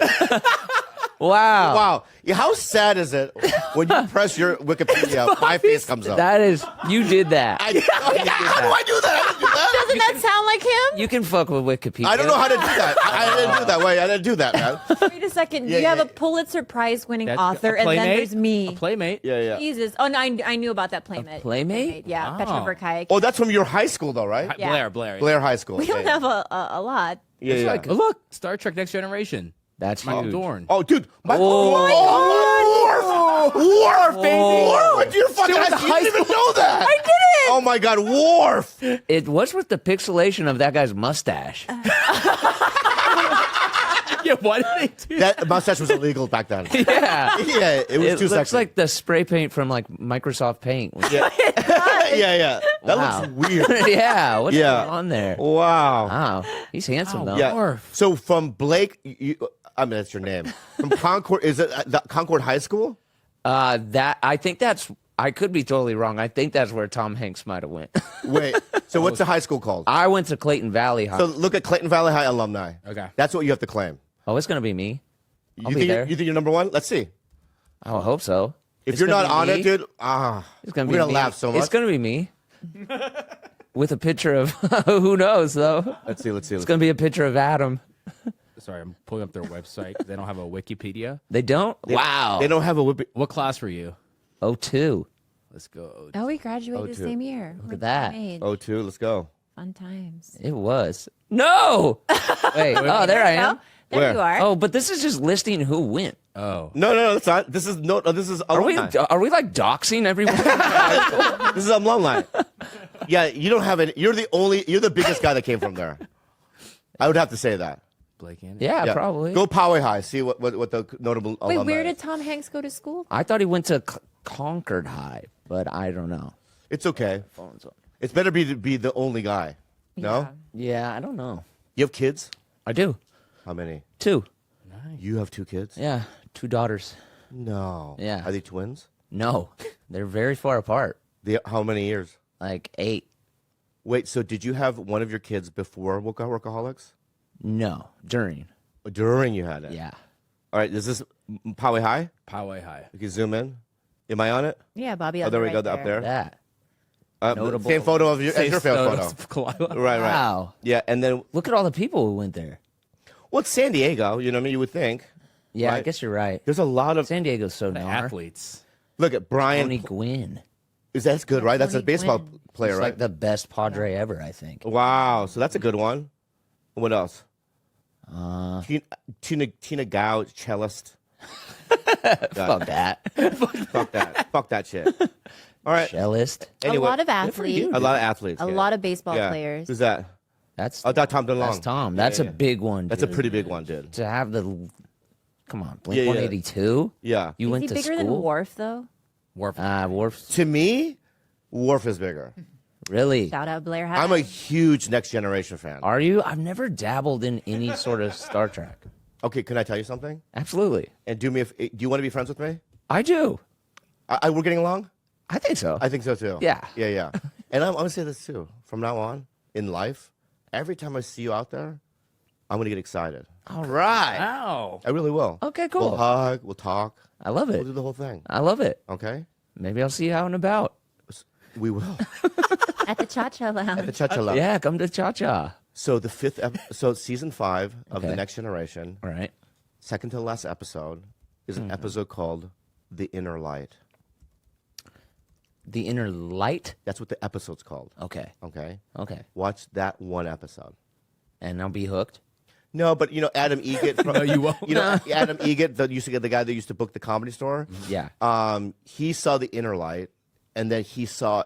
Wow. Wow. Yeah, how sad is it when you press your Wikipedia, my face comes up? That is, you did that. How do I do that? I didn't do that. Doesn't that sound like him? You can fuck with Wikipedia. I don't know how to do that. I didn't do that. Wait, I didn't do that, man. Wait a second. Yeah, you have yeah. a Pulitzer Prize winning That's author, a and then playmate? there's me. A playmate. Yeah. Jesus. Oh, no, I knew about that playmate. playmate? Yeah, Oh. Petra Verkaik. Oh, that's from your high school, though, right? Yeah. Blair. Blair High School. We don't Yeah, have a lot. yeah. It's yeah. like, look, Star Trek Next Generation. That's Michael huge. Dorn. Oh, dude. Oh. Worf, baby. Worf went to your fucking Still high in school. You didn't even know that. I didn't. Oh, my God. Worf. It was with the pixelation of that guy's mustache. Yeah, why did they do That mustache was illegal back then. Yeah. Yeah, it was It too looks sexy. like the spray paint from like Microsoft Paint. Yeah. Yeah. That Wow. looks weird. Yeah, what's Yeah. going on there? Wow. Wow, he's handsome though. Yeah. Worf. So from Blake, I mean, that's your name. From Concord, is it the Concord High School? That I think that's. I could be totally wrong. I think that's where Tom Hanks might have went. Wait. So what's the high school called? I went to Clayton Valley High. So look at Clayton Valley High alumni. Okay. That's what you have to claim. Oh, it's gonna be me. I'll You be think there. you think you're number one? Let's see. I hope so. If It's you're gonna not be on me. it, dude, It's gonna we're be gonna me. laugh so much. It's gonna be me. With a picture of who knows though. Let's see. It's gonna be a picture of Adam. Sorry, I'm pulling up their website. They don't have a Wikipedia. They don't. Wow. They don't have a whippy. What class were you? 02. Let's go. Oh, we graduated the two. same year. Look at that. Oh, two. Let's go. Fun times. It was. No. Wait. Oh, there I am. There Where? you are. Oh, but this is just listing who went. Oh. No, that's not. This is no. This is Are we? alumni. Are we like doxing everyone? This is alumni. Yeah, you don't have it. You're the biggest guy that came from there. I would have to say that. Blake and yeah, Yeah. probably. Go Poway High. See what the notable Wait, alumni where is. did Tom Hanks go to school? I thought he went to Concord High, but I don't know. It's okay. Phone's on. It's better to be the only guy. No? Yeah. Yeah, I don't know. You have kids? I do. How many? 2. You have 2 kids? Yeah, 2 daughters. No. Yeah. Are they twins? No, they're very far apart. How many years? Like 8. Wait, so did you have one of your kids before Workaholics? No, during. Or during you had it? Yeah. All right, is this Poway High? Poway High. You can zoom in. Am I on it? Yeah, Bobby. Oh, there we go, up there. That. The same photo of your, as your favorite photo. Kalila. Right. Wow. Yeah, and then, Look at all the people who went there. well, it's San Diego, you know what I mean? You would think. Yeah, I Right. guess you're right. There's a lot of, San Diego's so The gnar. athletes. look at Brian. Tony Gwynn. That's good, right? That's a Tony baseball Gwynn. player, He's right? like the best Padre ever, I think. Wow, so that's a good one. What else? Tina Gao, cellist. Fuck that. Fuck that. Fuck that shit. All right. Cellist. Anyway, a lot of athletes. a lot of athletes. A yeah. lot of baseball Yeah. players. Who's that? That's Oh, that's Tom DeLonge. that's Tom. That's a big one. That's a dude. pretty big one, dude. To have the come on, Blink Yeah, yeah. 182. Yeah. You Is went he to bigger school. than Worf though? Worf. Worf. To me, Worf is bigger. Really? Shout out Blair High. I'm a huge Next Generation fan. Are you? I've never dabbled in any sort of Star Trek. Okay, can I tell you something? Absolutely. And do you want to be friends with me? I do. We're getting along? I think so. I think so too. Yeah. Yeah. And I'm going to say this too. From now on in life, every time I see you out there, I'm going to get excited. All right. Wow. I really will. Okay, cool. We'll hug. We'll talk. I love We'll it. do the whole thing. I love it. Okay? Maybe I'll see you out and about. We will. At the Cha-Cha Lounge. At the Cha-Cha. Yeah, come to Cha Cha. So the so season 5 of Okay. The Next Generation, All right. second to the last episode, is an episode called The Inner Light. The Inner Light. That's what the episode's called. Okay. Okay? Okay. Watch that one episode. And I'll be hooked. No, but Adam Egget. From, No, you won't. Adam Egget, the guy that used to book the Comedy Store. Yeah. He saw The Inner Light, and then he saw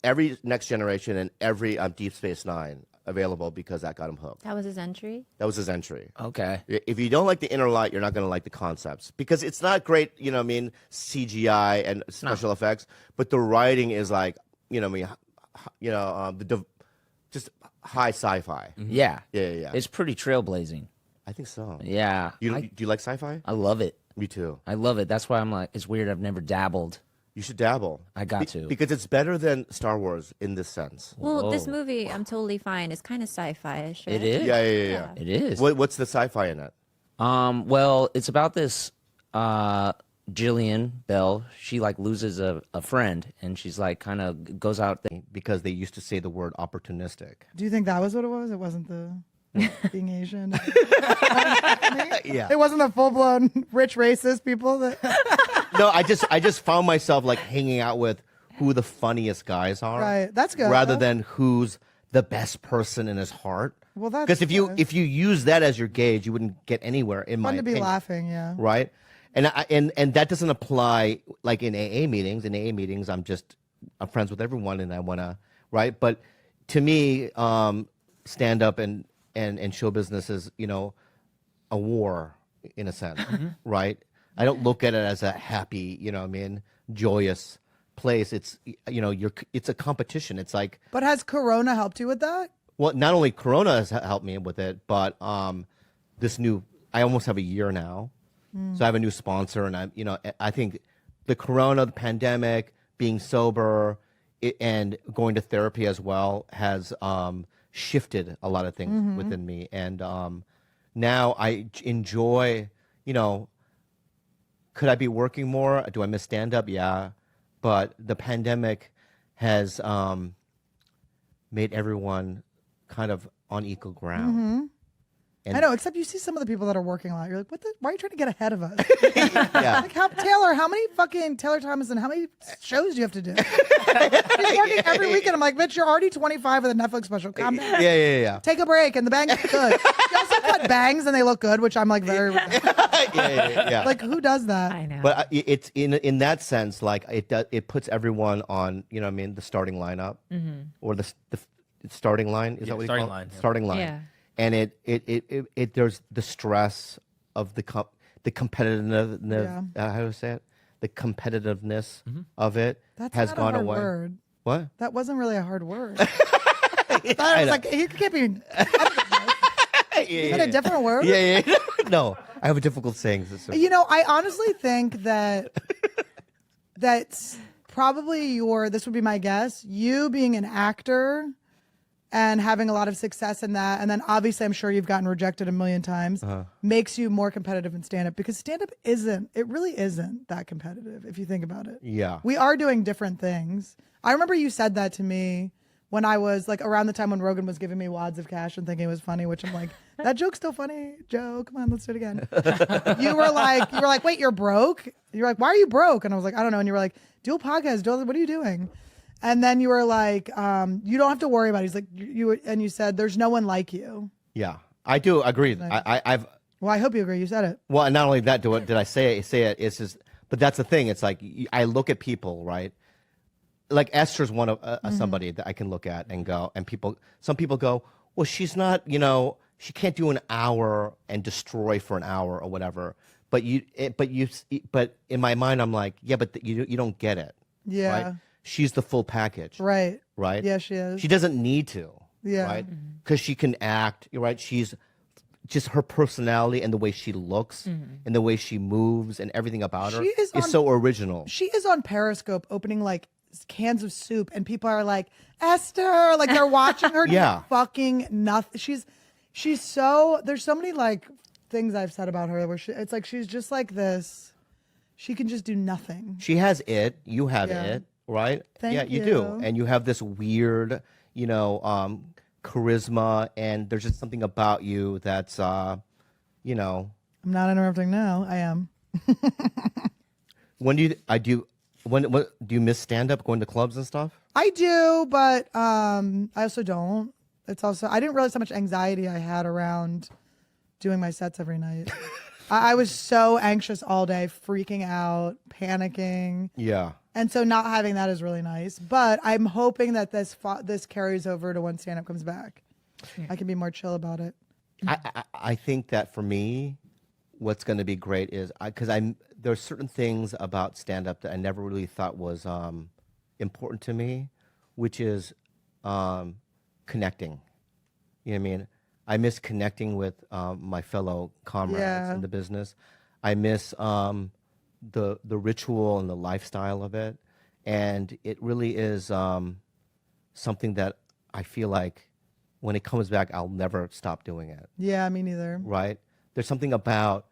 every Next Generation and every Deep Space Nine available because that got him hooked. That was his entry. That was his entry. Okay. If you don't like The Inner Light, you're not going to like the concepts because it's not great. CGI and special effects, but the writing is like just high sci-fi. Yeah. Yeah. It's pretty trailblazing. I think so. Yeah. Do you like sci-fi? I love it. Me too. I love it. That's why I'm like, it's weird. I've never dabbled. You should dabble. I got to. Because it's better than Star Wars in this sense. Well, this Whoa. movie, I'm totally fine. It's kind of sci-fi-ish. Right? It is. Yeah. It is. What's the sci-fi in it? Well, it's about this Jillian Bell. She like loses a friend, and she's like kind of goes out there. Because they used to say the word opportunistic. Do you think that was what it was? It wasn't the being Asian. Yeah. It wasn't the full-blown rich racist people that. No, I just found myself like hanging out with who the funniest guys are. Right, that's good. Rather than who's the best person in his heart. Well, that's because good. if you use that as your gauge, you wouldn't get anywhere. In my Fun to be opinion. laughing, yeah. Right? And that doesn't apply like in AA meetings. In AA meetings, I'm friends with everyone, and I want to right. But to me, stand up and show business is a war in a sense, right? I don't look at it as a happy, joyous place. It's it's a competition. It's like, But has Corona helped you with that? well, not only Corona has helped me with it, but this new. I almost have a year now, so I have a new sponsor, and I think the Corona, the pandemic, being sober, and going to therapy as well has shifted a lot of things within me, and now I enjoy. Could I be working more? Do I miss stand up? Yeah, but the pandemic has made everyone kind of on equal ground. And I know, except you see some of the people that are working a lot. You're like, why are you trying to get ahead of us? Yeah. Like, how many fucking Taylor Thomas, how many shows do you have to do? He's working every weekend. I'm like, bitch, you're already 25 with a Netflix special. Calm down. Yeah. Take a break, and the bangs look good. You also cut bangs, and they look good, which I'm like very. Yeah. Like, who does that? I know. But it's in that sense, like it puts everyone on, the starting lineup or the starting line. Is that what you starting call it? line, yeah. Starting line. Yeah. And it there's the stress of the competitiveness. How do I say it? The competitiveness of it That's has not gone a hard away. word. What? That wasn't really a hard word. I was like, he can't be. Is it a different word? Yeah. No, I have a difficult saying. I honestly think that's probably this would be my guess, you being an actor and having a lot of success in that, and then obviously I'm sure you've gotten rejected a million times, makes you more competitive in stand-up, because stand-up really isn't that competitive if you think about it. Yeah. We are doing different things. I remember you said that to me when I was like around the time when Rogan was giving me wads of cash and thinking it was funny, which I'm like, that joke's still funny, Joe. Come on, let's do it again. You were like, wait, you're broke? You're like, why are you broke? And I was like, I don't know. And you were like, do a podcast. What are you doing? And then you were like, you don't have to worry about it. He's like, you said, there's no one like you. Yeah, I do agree. I've Well, I hope you agree. You said it. Well, and not only that, did I say it? It's just, but that's the thing. It's like I look at people, right? Like Esther's one of somebody that I can look at and go, and some people go, well, she's not, she can't do an hour and destroy for an hour or whatever. But in my mind, I'm like, yeah, but you don't get it. Yeah. Right? She's the full package. Right. Right. Yeah, she is. She doesn't need to. Yeah. Right. Because she can act. Right. She's just her personality and the way she looks and the way she moves and everything about her She is so original. She is on Periscope opening like cans of soup, and people are like, Esther, like they're watching her Yeah. do fucking nothing. She's so, there's so many like things I've said about her where it's like she's just like this. She can just do nothing. She has it. You have Yeah. it, right? Thank yeah, you do. you. And you have this weird, charisma, and there's just something about you that's, I'm not interrupting now. I am. When do you miss stand up, going to clubs and stuff? I do, but I also don't. It's also, I didn't realize how much anxiety I had around doing my sets every night. I was so anxious all day, freaking out, panicking. Yeah. And so not having that is really nice. But I'm hoping that this carries over to when stand-up comes back. I can be more chill about it. I think that for me, what's going to be great is because there's certain things about stand-up that I never really thought was important to me, which is connecting. You know what I mean? I miss connecting with my fellow comrades in the business. I miss the ritual and the lifestyle of it, and it really is something that I feel like when it comes back, I'll never stop doing it. Yeah, me neither. Right? There's something about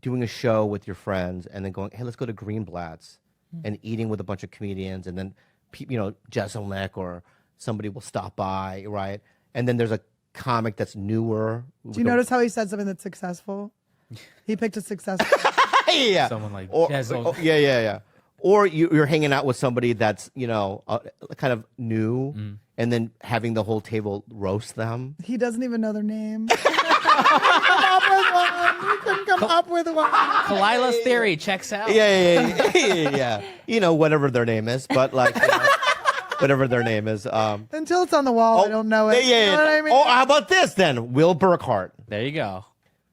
doing a show with your friends and then going, hey, let's go to Greenblatt's and eating with a bunch of comedians, and then Jeselnik or somebody will stop by, right? And then there's a comic that's newer. Do you notice how he said something that's successful? He picked a successful. Yeah. Someone like yeah. Or you're hanging out with somebody that's kind of new, and then having the whole table roast them. He doesn't even know their name. He couldn't come up with one. Kalila's theory checks out. Yeah. Whatever their name is, but whatever their name is. Until it's on the wall, I don't know it. Yeah. You know what I mean? Oh, how about this then? Will Burkhart. There you go.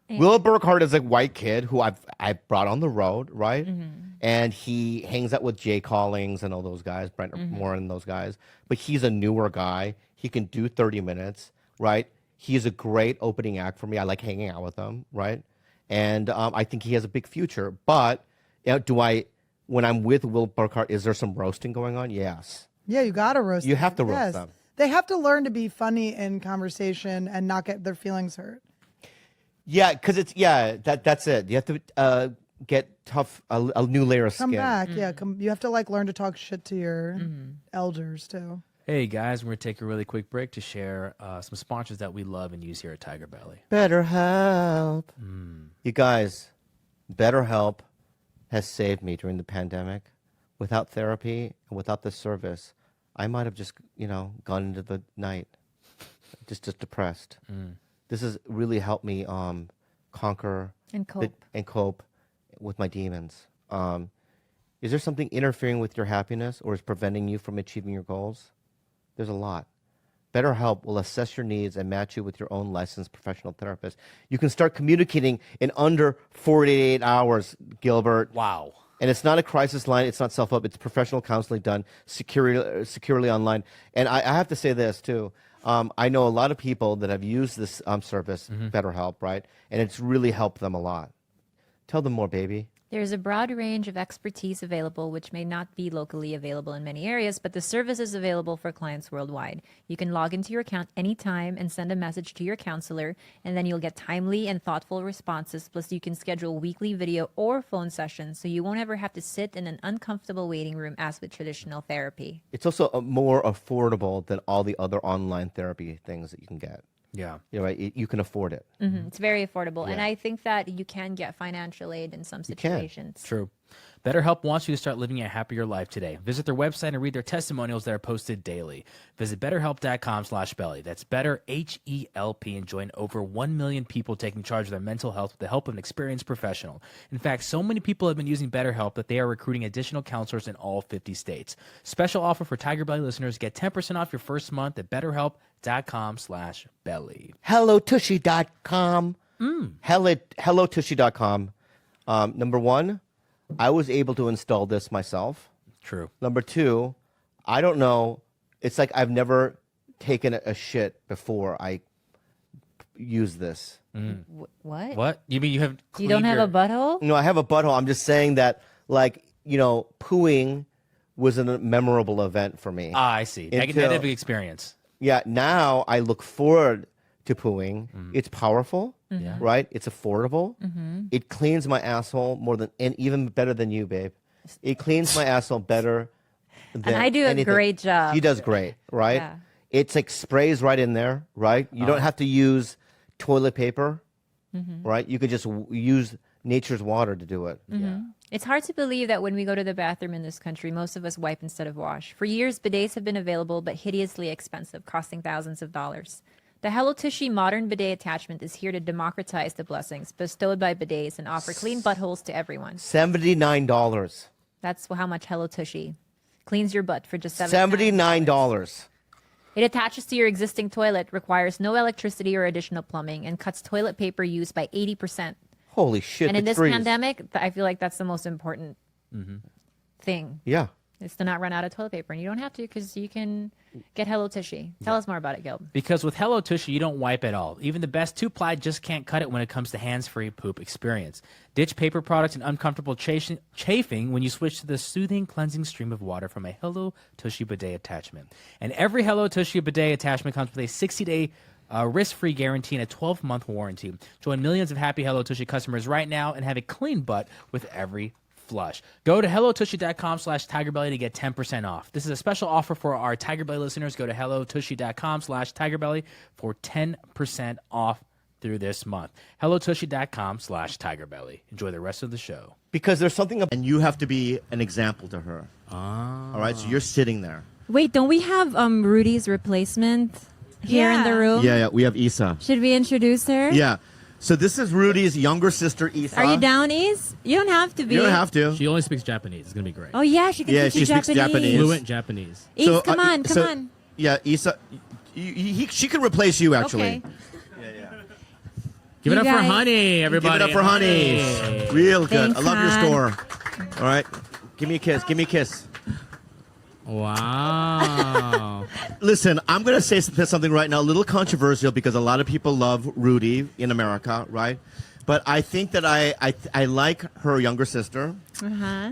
Will Burkhart is a white kid who I brought on the road, right? And he hangs out with Jay Collings and all those guys, Brent Moore and those guys. But he's a newer guy. He can do 30 minutes, right? He's a great opening act for me. I like hanging out with him, right? And I think he has a big future. But when I'm with Will Burkhart, is there some roasting going on? Yes. Yeah, you got to roast You them. have to roast them. They have to learn to be funny in conversation and not get their feelings hurt. Yeah, because that's it. You have to get tough, a new layer of Come skin. back. Yeah, you have to learn to talk shit to your elders too. Hey guys, we're gonna take a really quick break to share some sponsors that we love and use here at Tiger Belly. BetterHelp. You guys, BetterHelp has saved me during the pandemic. Without therapy and without this service, I might have just gone into the night, just depressed. This has really helped me conquer And cope. with my demons. Is there something interfering with your happiness or is preventing you from achieving your goals? There's a lot. BetterHelp will assess your needs and match you with your own licensed professional therapist. You can start communicating in under 48 hours, Gilbert. Wow. And it's not a crisis line. It's not self-help. It's professional counseling done securely online. And I have to say this, too. I know a lot of people that have used this service, BetterHelp, right? And it's really helped them a lot. Tell them more, baby. There's a broad range of expertise available, which may not be locally available in many areas, but the service is available for clients worldwide. You can log into your account anytime and send a message to your counselor, and then you'll get timely and thoughtful responses. Plus, you can schedule weekly video or phone sessions, so you won't ever have to sit in an uncomfortable waiting room as with traditional therapy. It's also more affordable than all the other online therapy things that you can get. Yeah. Right? You can afford it. It's very affordable, and Yeah. I think that you can get financial aid in some can. situations. True. BetterHelp wants you to start living a happier life today. Visit their website and read their testimonials that are posted daily. Visit betterhelp.com/belly. That's BetterHelp and join over 1 million people taking charge of their mental health with the help of an experienced professional. In fact, so many people have been using BetterHelp that they are recruiting additional counselors in all 50 states. Special offer for Tiger Belly listeners. Get 10% off your first month at betterhelp.com/belly. HelloTushy.com. HelloTushy.com. Number one, I was able to install this myself. True. Number two, I don't know. It's like I've never taken a shit before I use this. What? What? You mean you have You don't have a butthole? No, I have a butthole. I'm just saying that, like, pooing was a memorable event for me. Ah, I see. Until- Negative experience. Yeah, now I look forward to pooing. It's powerful, Yeah. right? It's affordable. It cleans my asshole more than, and even better than you, babe. It cleans my asshole better than I do a anything. great job. She does great, right? Yeah. It's like sprays right in there, right? You don't have to use toilet paper, right? You could just use nature's water to do it. Yeah. It's hard to believe that when we go to the bathroom in this country, most of us wipe instead of wash. For years, bidets have been available, but hideously expensive, costing thousands of dollars. The Hello Tushy modern bidet attachment is here to democratize the blessings bestowed by bidets and offer clean buttholes to everyone. $79. That's how much Hello Tushy cleans your butt for just $79. It attaches to your existing toilet, requires no electricity or additional plumbing, and cuts toilet paper use by 80%. Holy shit. And in this degrees. pandemic, I feel like that's the most important thing. Yeah. Is to not run out of toilet paper. And you don't have to because you can get Hello Tushy. Tell us more about it, Gil. Because with Hello Tushy, you don't wipe at all. Even the best two-ply just can't cut it when it comes to hands-free poop experience. Ditch paper products and uncomfortable chafing when you switch to the soothing, cleansing stream of water from a Hello Tushy bidet attachment. And every Hello Tushy bidet attachment comes with a 60-day risk-free guarantee and a 12-month warranty. Join millions of happy Hello Tushy customers right now and have a clean butt with every flush. Go to hellotushy.com/tigerbelly to get 10% off. This is a special offer for our Tiger Belly listeners. Go to hellotushy.com/tigerbelly for 10% off through this month. hellotushy.com/tigerbelly. Enjoy the rest of the show. Because there's something, and you have to be an example to her. All right, so you're sitting there. Wait, don't we have Rudy's replacement here in the room? Yeah, we have Isa. Should we introduce her? Yeah. So this is Rudy's younger sister, Isa. Are you down, Is? You don't have to be. You don't have to. She only speaks Japanese. It's gonna be great. Oh yeah, she can Yeah, teach you she speaks Japanese. Fluent Japanese. Is, So, come on, come on. Yeah, Isa, she can replace you, actually. Okay. Give it You up for guys- Honey, everybody. Give it up for Honey. Real good. Thanks, I love your hon. store. All right. Give me a kiss. Give me a kiss. Wow. Listen, I'm going to say something right now, a little controversial because a lot of people love Rudy in America, right? But I think that I like her younger sister,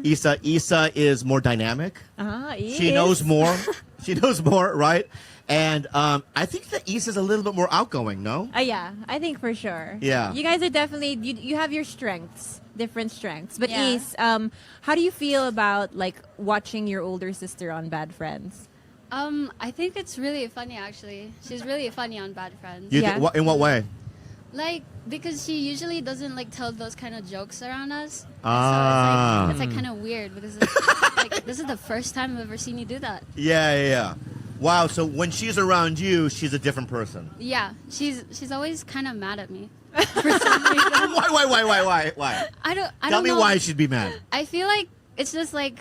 Isa. Isa is more dynamic. She knows more. She knows more, right? And I think that Isa's a little bit more outgoing, no? Yeah, I think for sure. Yeah. You guys are definitely, you have your strengths, different strengths. But Yeah. Is, how do you feel about like watching your older sister on Bad Friends? I think it's really funny actually. She's really funny on Bad Friends. You Yeah. in what way? Like because she usually doesn't like tell those kind of jokes around us. Ah. So it's like kind of weird because it's, like this is the first time I've ever seen you do that. Yeah. Wow, so when she's around you, she's a different person. Yeah, she's always kind of mad at me. For some reason. Why? I Tell don't me know. why she'd be mad. I feel like it's just like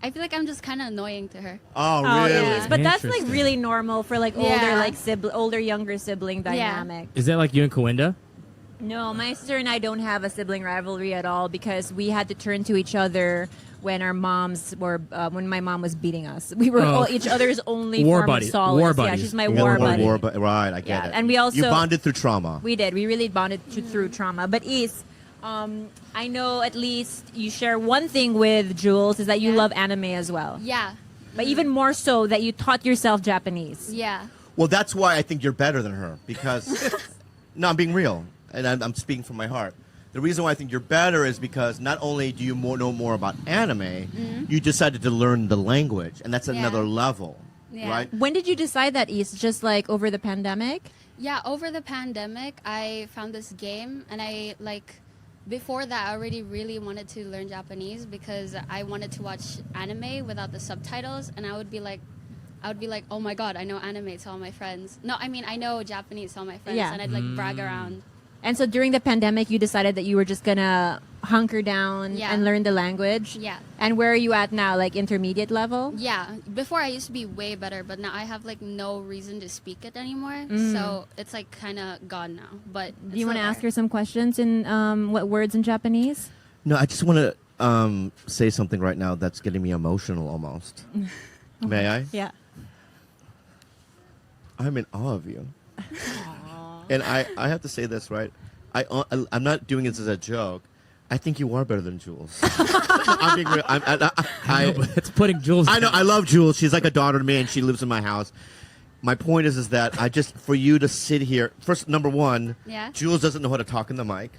I feel like I'm just kind of annoying to her. Oh, Oh, really? it is. But that's like Interesting. really normal for like older, Yeah. like older, younger sibling dynamic. Is that like you and Coinda? No, my sister and I don't have a sibling rivalry at all because we had to turn to each other when our moms were when my mom was beating us. We were Oh. each other's only War form buddies. of solace. War Yeah, buddies. she's my You got war a buddy. right, I get Yeah, it. and we also- You bonded through trauma. We did. We really bonded through trauma. But Is, I know at least you share one thing with Jules is that you Yeah. love anime as well. Yeah, But even more so that you taught yourself Japanese. yeah, Well, that's why I think you're better than her because, no, I'm being real, and I'm speaking from my heart. The reason why I think you're better is because not only do you know more about anime, you decided to learn the language, and that's another level, Yeah. right? When did you decide that, Is? Just like over the pandemic? yeah. Over the pandemic, I found this game, and I like. Before that, I already really wanted to learn Japanese because I wanted to watch anime without the subtitles, and I would be like, oh my god, I know anime to all my friends. No, I mean I know Japanese to all my friends, Yeah. and I'd like brag around. And so during the pandemic, you decided that you were just gonna hunker down Yeah. and learn the language. Yeah. And where are you at now? Like intermediate level? Yeah, before I used to be way better, but now I have like no reason to speak it anymore. So it's like kind of gone now. But Do you want to ask her some questions in what words in Japanese? No, I just want to say something right now that's getting me emotional almost. May I? Yeah. I'm in awe of you. And I have to say this, right? I'm not doing this as a joke. I think you are better than Jules. I'm being real. It's putting Jules. I know. I love Jules. She's like a daughter to me, and she lives in my house. My point is that I just for you to sit here. First, number one, Yeah. Jules doesn't know how to talk in the mic,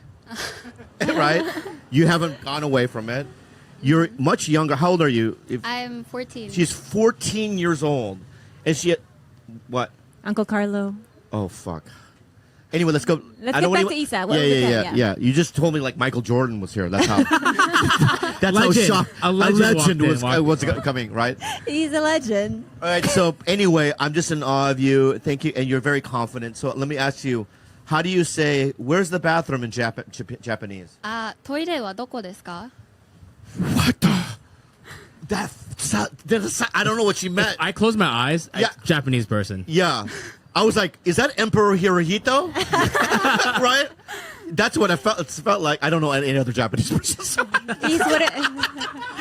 right? You haven't gone away from it. You're much younger. How old are you? I'm 14. She's 14 years old, and she. What? Uncle Carlo. Oh fuck. Anyway, let's go. Let's I get don't back wanna- to Isa. What Yeah, was yeah, it? yeah, yeah. You just told me like Michael Jordan was here. That's how. That's Legend. how shocked. A legend was walked in. coming, right? He's a legend. All right. So anyway, I'm just in awe of you. Thank you, and you're very confident. So let me ask you, how do you say "Where's the bathroom" in Japanese? トイレはどこですか? What the? I don't know what she meant. I close my eyes. Yeah. Japanese person. Yeah. I was like, is that Emperor Hirohito? Right? That's what it felt like. I don't know any other Japanese person. He's what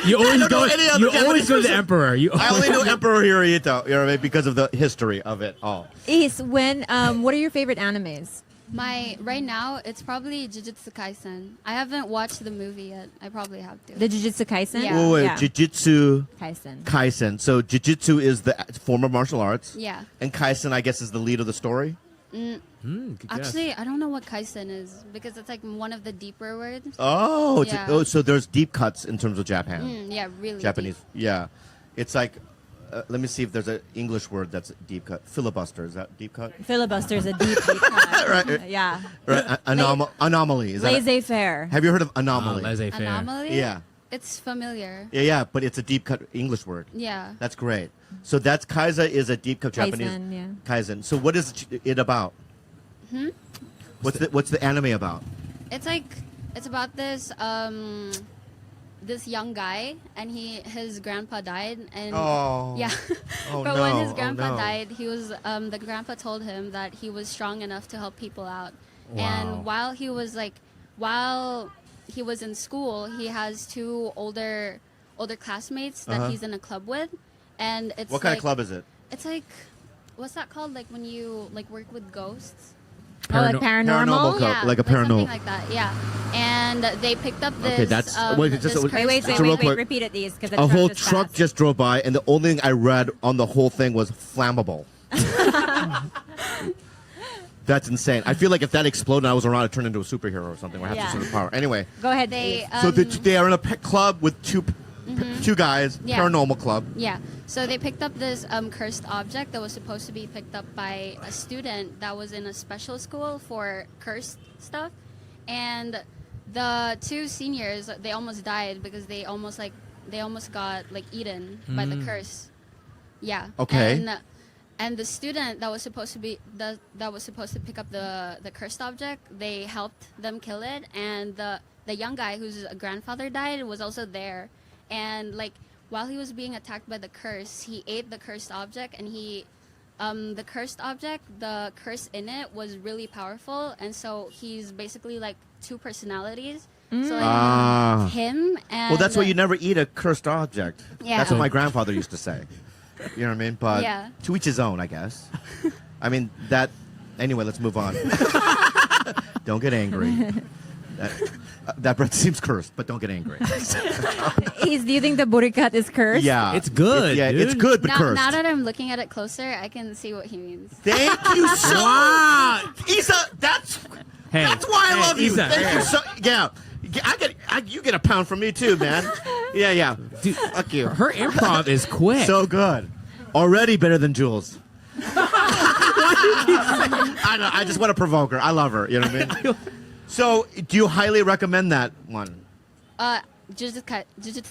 You always don't know go. any other You Japanese always go to the person. emperor. You I only know Emperor Hirohito, you know what I mean, because of the history of it all. Is when what are your favorite animes? Right now, it's probably Jujutsu Kaisen. I haven't watched the movie yet. I probably have to. The Jujutsu Kaisen? Yeah. Wait, Yeah. Jujutsu Kaisen. Kaisen. So Jujutsu is the form of martial arts. Yeah. And Kaisen, I guess, is the lead of the story. Good guess. Actually, I don't know what Kaisen is because it's like one of the deeper words. Oh, Yeah. So there's deep cuts in terms of Japan. Yeah, really. Japanese. deep. Yeah. It's like, let me see if there's an English word that's deep cut. Filibuster. Is that deep cut? Filibuster's a deep cut. Right. Yeah. Right. Anomaly. Is that Laissez-faire. have you heard of anomaly? Laissez-faire. Anomaly? Yeah. It's familiar. Yeah, but it's a deep cut English word. Yeah. That's great. So that's Kaizen is a deep cut Japanese. Kaisen, yeah. Kaizen. So what is it about? What's the anime about? It's like it's about this young guy and his grandpa died and Oh. yeah. Oh, But no. when his Oh, grandpa no. died, he was the grandpa told him that he was strong enough to help people out. Wow. And while he was in school, he has two older classmates that he's in a club with, and it's What kind of like- club is it? It's like what's that called? Like when you like work with ghosts. Oh, like Paranormal paranormal? club. Yeah, like a paranormal. something like that. Yeah, and they picked up this. Okay, that's- wait, just- this wait, cursed Wait, So real quick, repeat it, these, because A whole truck just drove by, and the only thing I read on the whole thing was flammable. That's insane. I feel like if that exploded and I was around, I'd turn into a superhero or something. Or have Yeah. some sort of power. Anyway, Go ahead. They so they are in a club with two guys, Yeah. paranormal club. Yeah. So they picked up this cursed object that was supposed to be picked up by a student that was in a special school for cursed stuff, and the two seniors they almost died because they almost got like eaten by the curse. Yeah. Okay. And the student that was supposed to pick up the cursed object, they helped them kill it, and the young guy whose grandfather died was also there, and like while he was being attacked by the curse, he ate the cursed object, and the curse in it was really powerful, and so he's basically like two personalities. So like him and Well, that's why you never eat a cursed object. Yeah. That's what my grandfather used to say. You know what I mean? But Yeah. to each his own, I guess. I mean, that. Anyway, let's move on. Don't get angry. That breath seems cursed, but don't get angry. Do you think the borikat is cursed? Yeah. It's good, Yeah, it's dude. good, but now, cursed. now that I'm looking at it closer, I can see what he means. Thank you so much. Isa, that's Hey, why I love you. Isa, Thank hey. you so. Yeah. You get a pound from me too, man. Yeah. Dude, Fuck you. her improv is quick. So good. Already better than Jules. I know. I just want to provoke her. I love her. You know what I mean? So, do you highly recommend that one? Jujutsu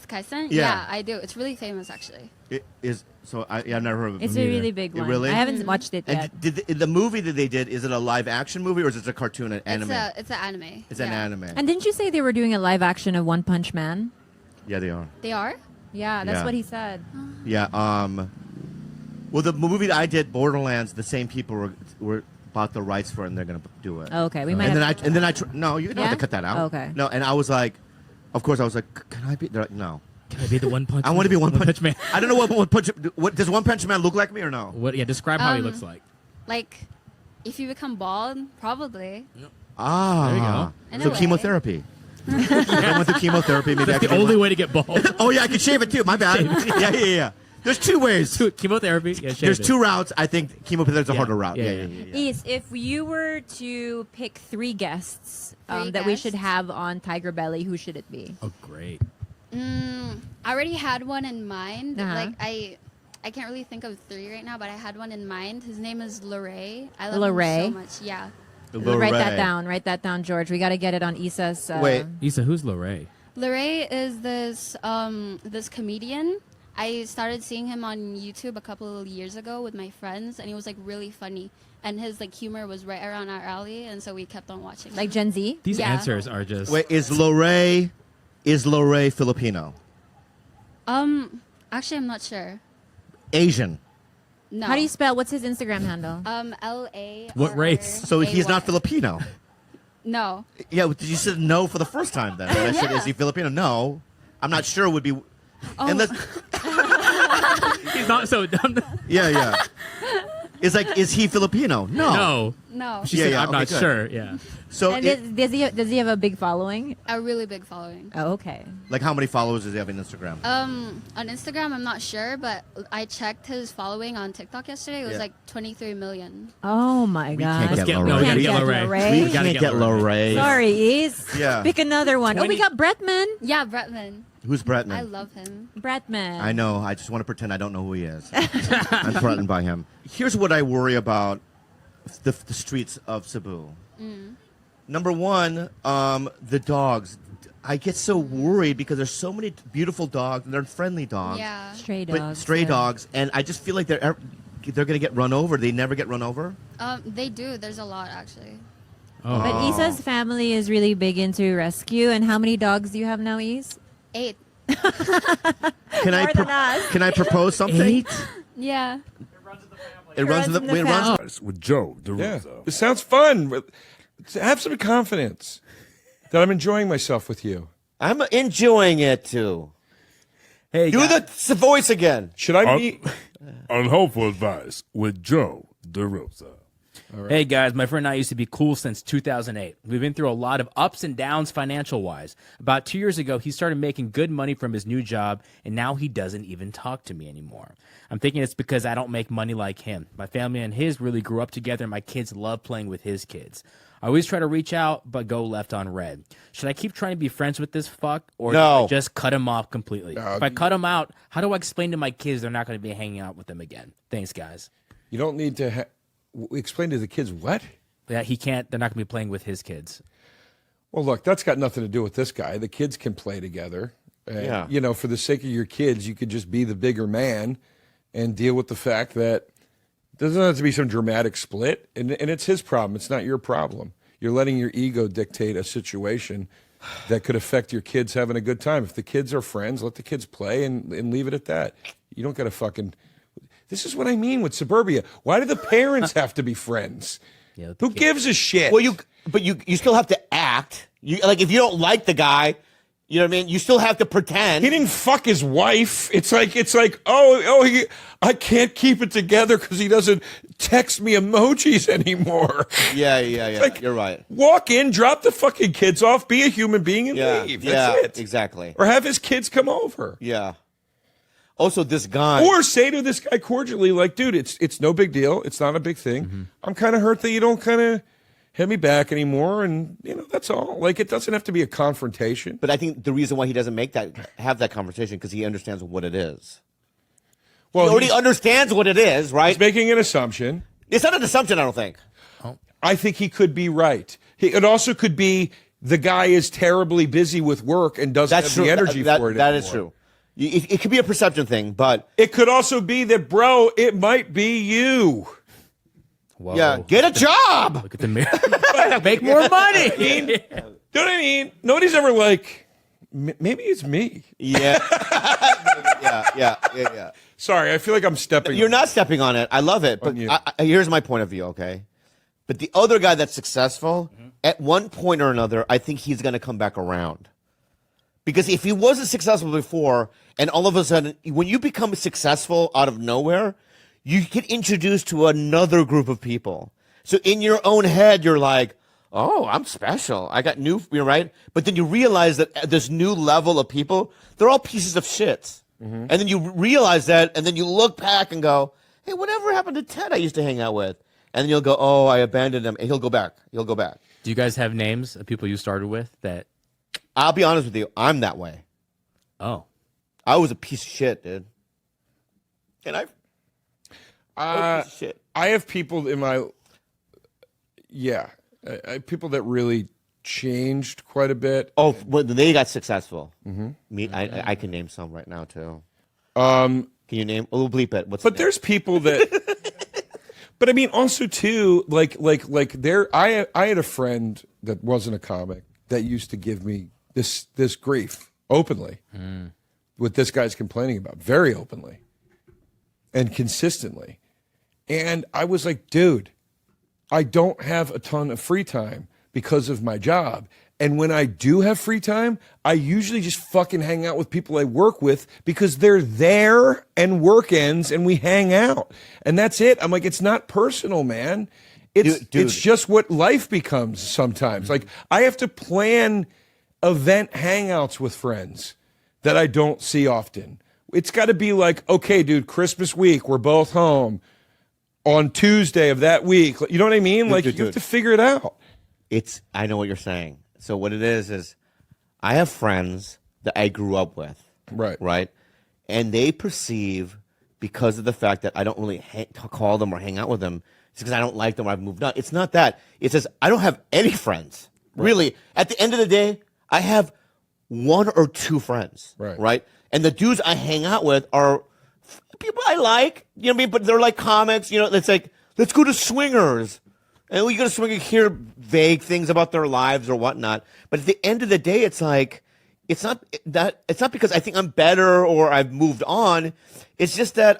Kaisen? Yeah. Yeah, I do. It's really famous, actually. It is. So I've never heard of it. It's Me a either. really big one. Really? I haven't watched it yet. And did the movie that they did, is it a live action movie or is it a cartoon, an anime? It's an anime. It's an Yeah. anime. And didn't you say they were doing a live action of One Punch Man? Yeah, they are. They are? Yeah, that's Yeah. what he said. Yeah. Well, the movie that I did, Borderlands, the same people were bought the rights for it, and they're gonna do it. Oh, okay, we might. And then have no, you don't have Yeah? to cut that out. Okay. No, and I was like, of course, I was like, can I be? They're like, no. Can I be the One Punch? I want to be One Punch Man. I don't know what One Punch. What does One Punch Man look like me or no? What? Yeah, describe how he looks like. Like, if you become bald, probably. Ah, There you go. In a So way. chemotherapy. I went through chemotherapy. Maybe I That's could the do only one. way to get bald. Oh yeah, I could shave it too. My bad. Yeah. There's two ways. Chemotherapy. Yeah, shave There's it. two routes. I think chemotherapy is a harder route. Yeah. Is if you were to pick three guests Three that we should guests? have on Tiger Belly, who should it be? Oh, great. I already had one in mind. Uh-huh. Like I can't really think of three right now, but I had one in mind. His name is Lorray. I love Lorray? him so much. Yeah. Write that down. Write that down, George. We got to get it on Issa's. Wait. Issa, who's Lorray? Lorray is this comedian. I started seeing him on YouTube a couple of years ago with my friends, and he was like really funny. And his like humor was right around our alley, and so we kept on watching. Like Gen Z? These Yeah. answers are just. Wait, is Lorray Filipino? Actually, I'm not sure. Asian. No. How do you spell? What's his Instagram handle? L-A. What race? So he's not Filipino. No. Yeah, you said no for the first time then. And I said, is he Filipino? No. I'm not sure would be. And that's, He's not so dumb. yeah. It's like, is he Filipino? No. No. No. She Yeah, said, yeah, I'm okay, not good. sure. Yeah. So, And does he have a big following? A really big following. Oh, okay. like, how many followers does he have on Instagram? On Instagram, I'm not sure, but I checked his following on TikTok yesterday. It was Yeah. like 23 million. Oh my can't God. get Get, Lorray. no, we gotta Can't get get Lorray. Lorray. We gotta can't get Lorray. Sorry, Is. Yeah. Pick another one. Oh, we 20 got Bretman. Yeah, Bretman. Who's Bretman? I love him. Bretman. I know. I just want to pretend I don't know who he is. I'm threatened by him. Here's what I worry about the streets of Cebu. Number one, the dogs. I get so worried because there's so many beautiful dogs and they're friendly dogs. Yeah. Stray But dogs. stray yeah. dogs, and I just feel like they're going to get run over. They never get run over. They do. There's a lot actually. Oh. But Issa's family is really big into rescue. And how many dogs do you have now, Is? 8. Can I More than us. can I propose something? Yeah. It runs in the in the family. with Joe Yeah. DeRusso. It sounds fun. Have some confidence that I'm enjoying myself with you. I'm enjoying it too. Hey, Do the voice again. Should I be? Unhelpful advice with Joe DeRusso. Hey guys, my friend and I used to be cool since 2008. We've been through a lot of ups and downs financial wise. About 2 years ago, he started making good money from his new job, and now he doesn't even talk to me anymore. I'm thinking it's because I don't make money like him. My family and his really grew up together, and my kids love playing with his kids. I always try to reach out, but go left on red. Should I keep trying to be friends with this fuck, or No. should I just cut him off completely? If I cut him out, how do I explain to my kids they're not going to be hanging out with them again? Thanks, guys. You don't need to explain to the kids what. That he can't. They're not going to be playing with his kids. Well, look, that's got nothing to do with this guy. The kids can play together. And, Yeah. You know, for the sake of your kids, you could just be the bigger man and deal with the fact that there doesn't have to be some dramatic split. And it's his problem. It's not your problem. You're letting your ego dictate a situation that could affect your kids having a good time. If the kids are friends, let the kids play and leave it at that. You don't got to fucking... This is what I mean with suburbia. Why do the parents have to be friends? Yeah, Who gives a shit? Well, you still have to act. You like if you don't like the guy, you know what I mean. You still have to pretend. He didn't fuck his wife. It's like I can't keep it together because he doesn't text me emojis anymore. Yeah. Like, You're right. Walk in, drop the fucking kids off, be a human being, and leave. That's it. Exactly. Or have his kids come over. Yeah. Also, this guy. Or say to this guy cordially, like, dude, it's no big deal. It's not a big thing. I'm kind of hurt that you don't kind of hit me back anymore, and that's all. Like, it doesn't have to be a confrontation. But I think the reason why he doesn't have that conversation because he understands what it is. Well, He already he's understands what it is, right? making an assumption. It's not an assumption, I don't think. I think he could be right. It also could be the guy is terribly busy with work and doesn't That's have true. the energy That for it is anymore. true. It could be a perception thing, but It could also be that, bro, it might be you. Whoa. yeah, get a job. Look at the mirror. Make more money. You know what I mean? Nobody's ever like, maybe it's me. Yeah. Yeah. Sorry, I feel like I'm stepping. You're not stepping on it. I love it, but On you. here's my point of view. Okay, but the other guy that's successful, at one point or another, I think he's going to come back around. Because if he wasn't successful before, and all of a sudden, when you become successful out of nowhere, you get introduced to another group of people. So in your own head, you're like, oh, I'm special. I got new, you're right. But then you realize that this new level of people, they're all pieces of shit. And then you realize that, and then you look back and go, hey, whatever happened to Ted I used to hang out with? And then you'll go, oh, I abandoned him. And he'll go back. He'll go back. Do you guys have names of people you started with that? I'll be honest with you. I'm that way. Oh. I was a piece of shit, dude. And I was a piece of shit. I have people in my, I have people that really changed quite a bit. Oh, well, they got successful. Me, I can name some right now too. Can you name? We'll bleep it. But there's people that. But I mean, also too, like there. I had a friend that wasn't a comic that used to give me this grief openly. What this guy's complaining about, very openly and consistently, and I was like, dude, I don't have a ton of free time because of my job. And when I do have free time, I usually just fucking hang out with people I work with because they're there and work ends and we hang out. And that's it. I'm like, it's not personal, man. It's just what life becomes sometimes. Like, I have to plan event hangouts with friends that I don't see often. It's got to be like, okay, dude, Christmas week, we're both home on Tuesday of that week. You know what I mean? Like, you have to figure it out. I know what you're saying. So what it is I have friends that I grew up with. Right. And they perceive, because of the fact that I don't really call them or hang out with them, it's because I don't like them or I've moved on. It's not that. It says I don't have any friends. Really. At the end of the day, I have 1 or 2 friends. Right. And the dudes I hang out with are people I like. You know what I mean? But they're like comics. You know, it's like, let's go to Swingers. And we go to Swingers, hear vague things about their lives or whatnot. But at the end of the day, it's like, it's not because I think I'm better or I've moved on. It's just that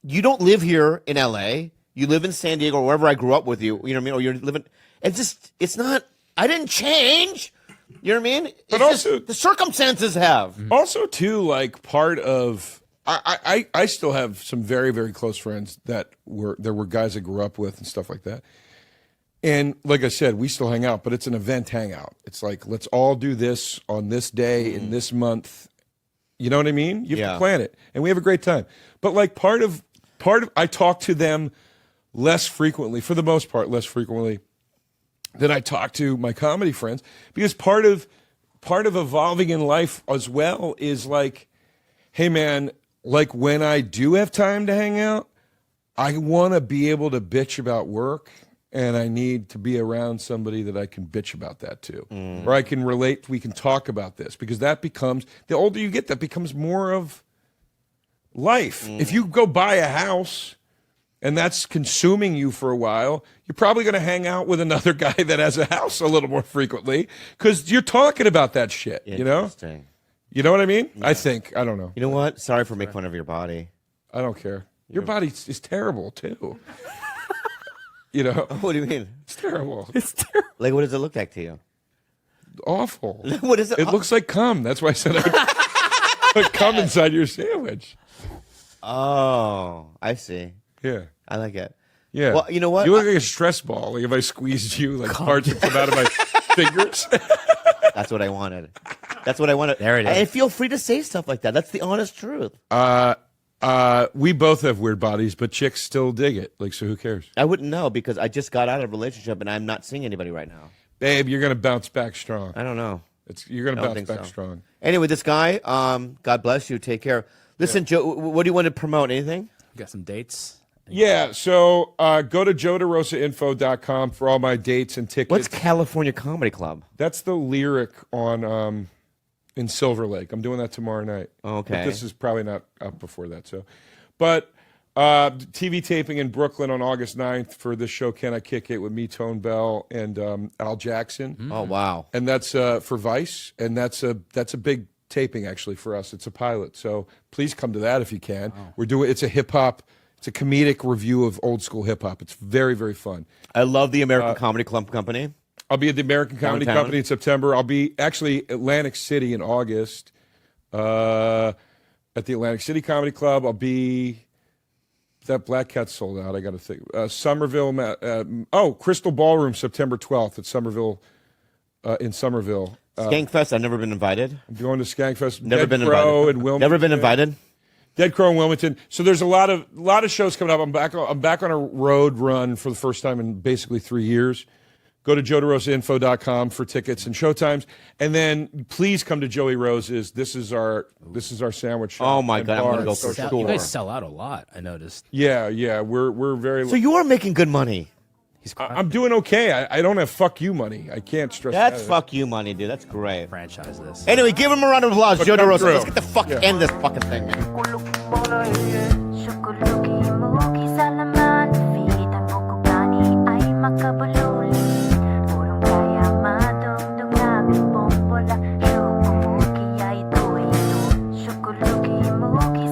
you don't live here in LA. You live in San Diego or wherever I grew up with you. You know what I mean? Or you're living. It's not. I didn't change. You know what I mean? But also, the circumstances have. Also, too, like part of. I still have some very, very close friends that were guys I grew up with and stuff like that. And like I said, we still hang out, but it's an event hangout. It's like, let's all do this on this day in this month. You know what I mean? You have to plan it. And we have a great time. But like part of I talk to them less frequently, for the most part, less frequently than I talk to my comedy friends, because part of evolving in life as well is like, hey man, like when I do have time to hang out, I want to be able to bitch about work, and I need to be around somebody that I can bitch about that to, or I can relate. We can talk about this, because that becomes, the older you get, that becomes more of life. If you go buy a house and that's consuming you for a while, you're probably going to hang out with another guy that has a house a little more frequently because you're talking about that shit, you know? You know what I mean? Yeah. I think. I don't know. You know what? Sorry for making fun of your body. I don't care. Your body is terrible, too. You know? What do you mean? It's terrible. It's terrible. Like, what does it look like to you? Awful. What is it? It looks like cum. That's why I said I put cum inside your sandwich. Oh, I see. Yeah. I like it. Yeah. Well, you know what? You look like a stress ball. Like if I squeezed you, like parts would come out of my fingers. That's what I wanted. That's what I wanted. There it is. And feel free to say stuff like that. That's the honest truth. We both have weird bodies, but chicks still dig it. Like, so who cares? I wouldn't know because I just got out of a relationship and I'm not seeing anybody right now. Babe, you're going to bounce back strong. I don't know. You're going to bounce back strong. Anyway, this guy, God bless you. Take care. Listen, Joe, what do you want to promote? Anything? Got some dates? Yeah, so go to joederosainfo.com for all my dates and tickets. What's California Comedy Club? That's the Lyric on in Silver Lake. I'm doing that tomorrow night. Okay. But this is probably not up before that. But TV taping in Brooklyn on August 9th for this show, Can I Kick It, with me, Tone Bell, and Al Jackson. Oh, wow. And that's for Vice, and that's a big taping, actually, for us. It's a pilot. So please come to that if you can. Wow. It's a hip-hop. It's a comedic review of old school hip hop. It's very, very fun. I love the American Comedy Club Company. I'll be at the American Comedy Company in September. I'll be actually Atlantic City in August at the Atlantic City Comedy Club. I'll be That Black Cat sold out. I got to think. Somerville. Crystal Ballroom, September 12th at Somerville, in Somerville. Skankfest. I've never been invited. I'm going to Skankfest. Never Dead been Crow invited. in Wilmington. Never been invited. Dead Crow in Wilmington. So there's a lot of shows coming up. I'm back on a road run for the first time in basically 3 years. Go to joederosainfo.com for tickets and showtimes, and then please come to Joey Rose's. This is our sandwich shop. Oh my and God, I'm bar gonna go and for social. sure. You guys sell out a lot. I noticed. Yeah, we're very. So you are making good money. I'm doing okay. I don't have fuck you money. I can't stress That's that. fuck you money, dude. That's great. Franchise this. Anyway, give him a round of applause, Joe come DeRosa. through. Let's get the fuck end this fucking thing, man. Shukuluki muki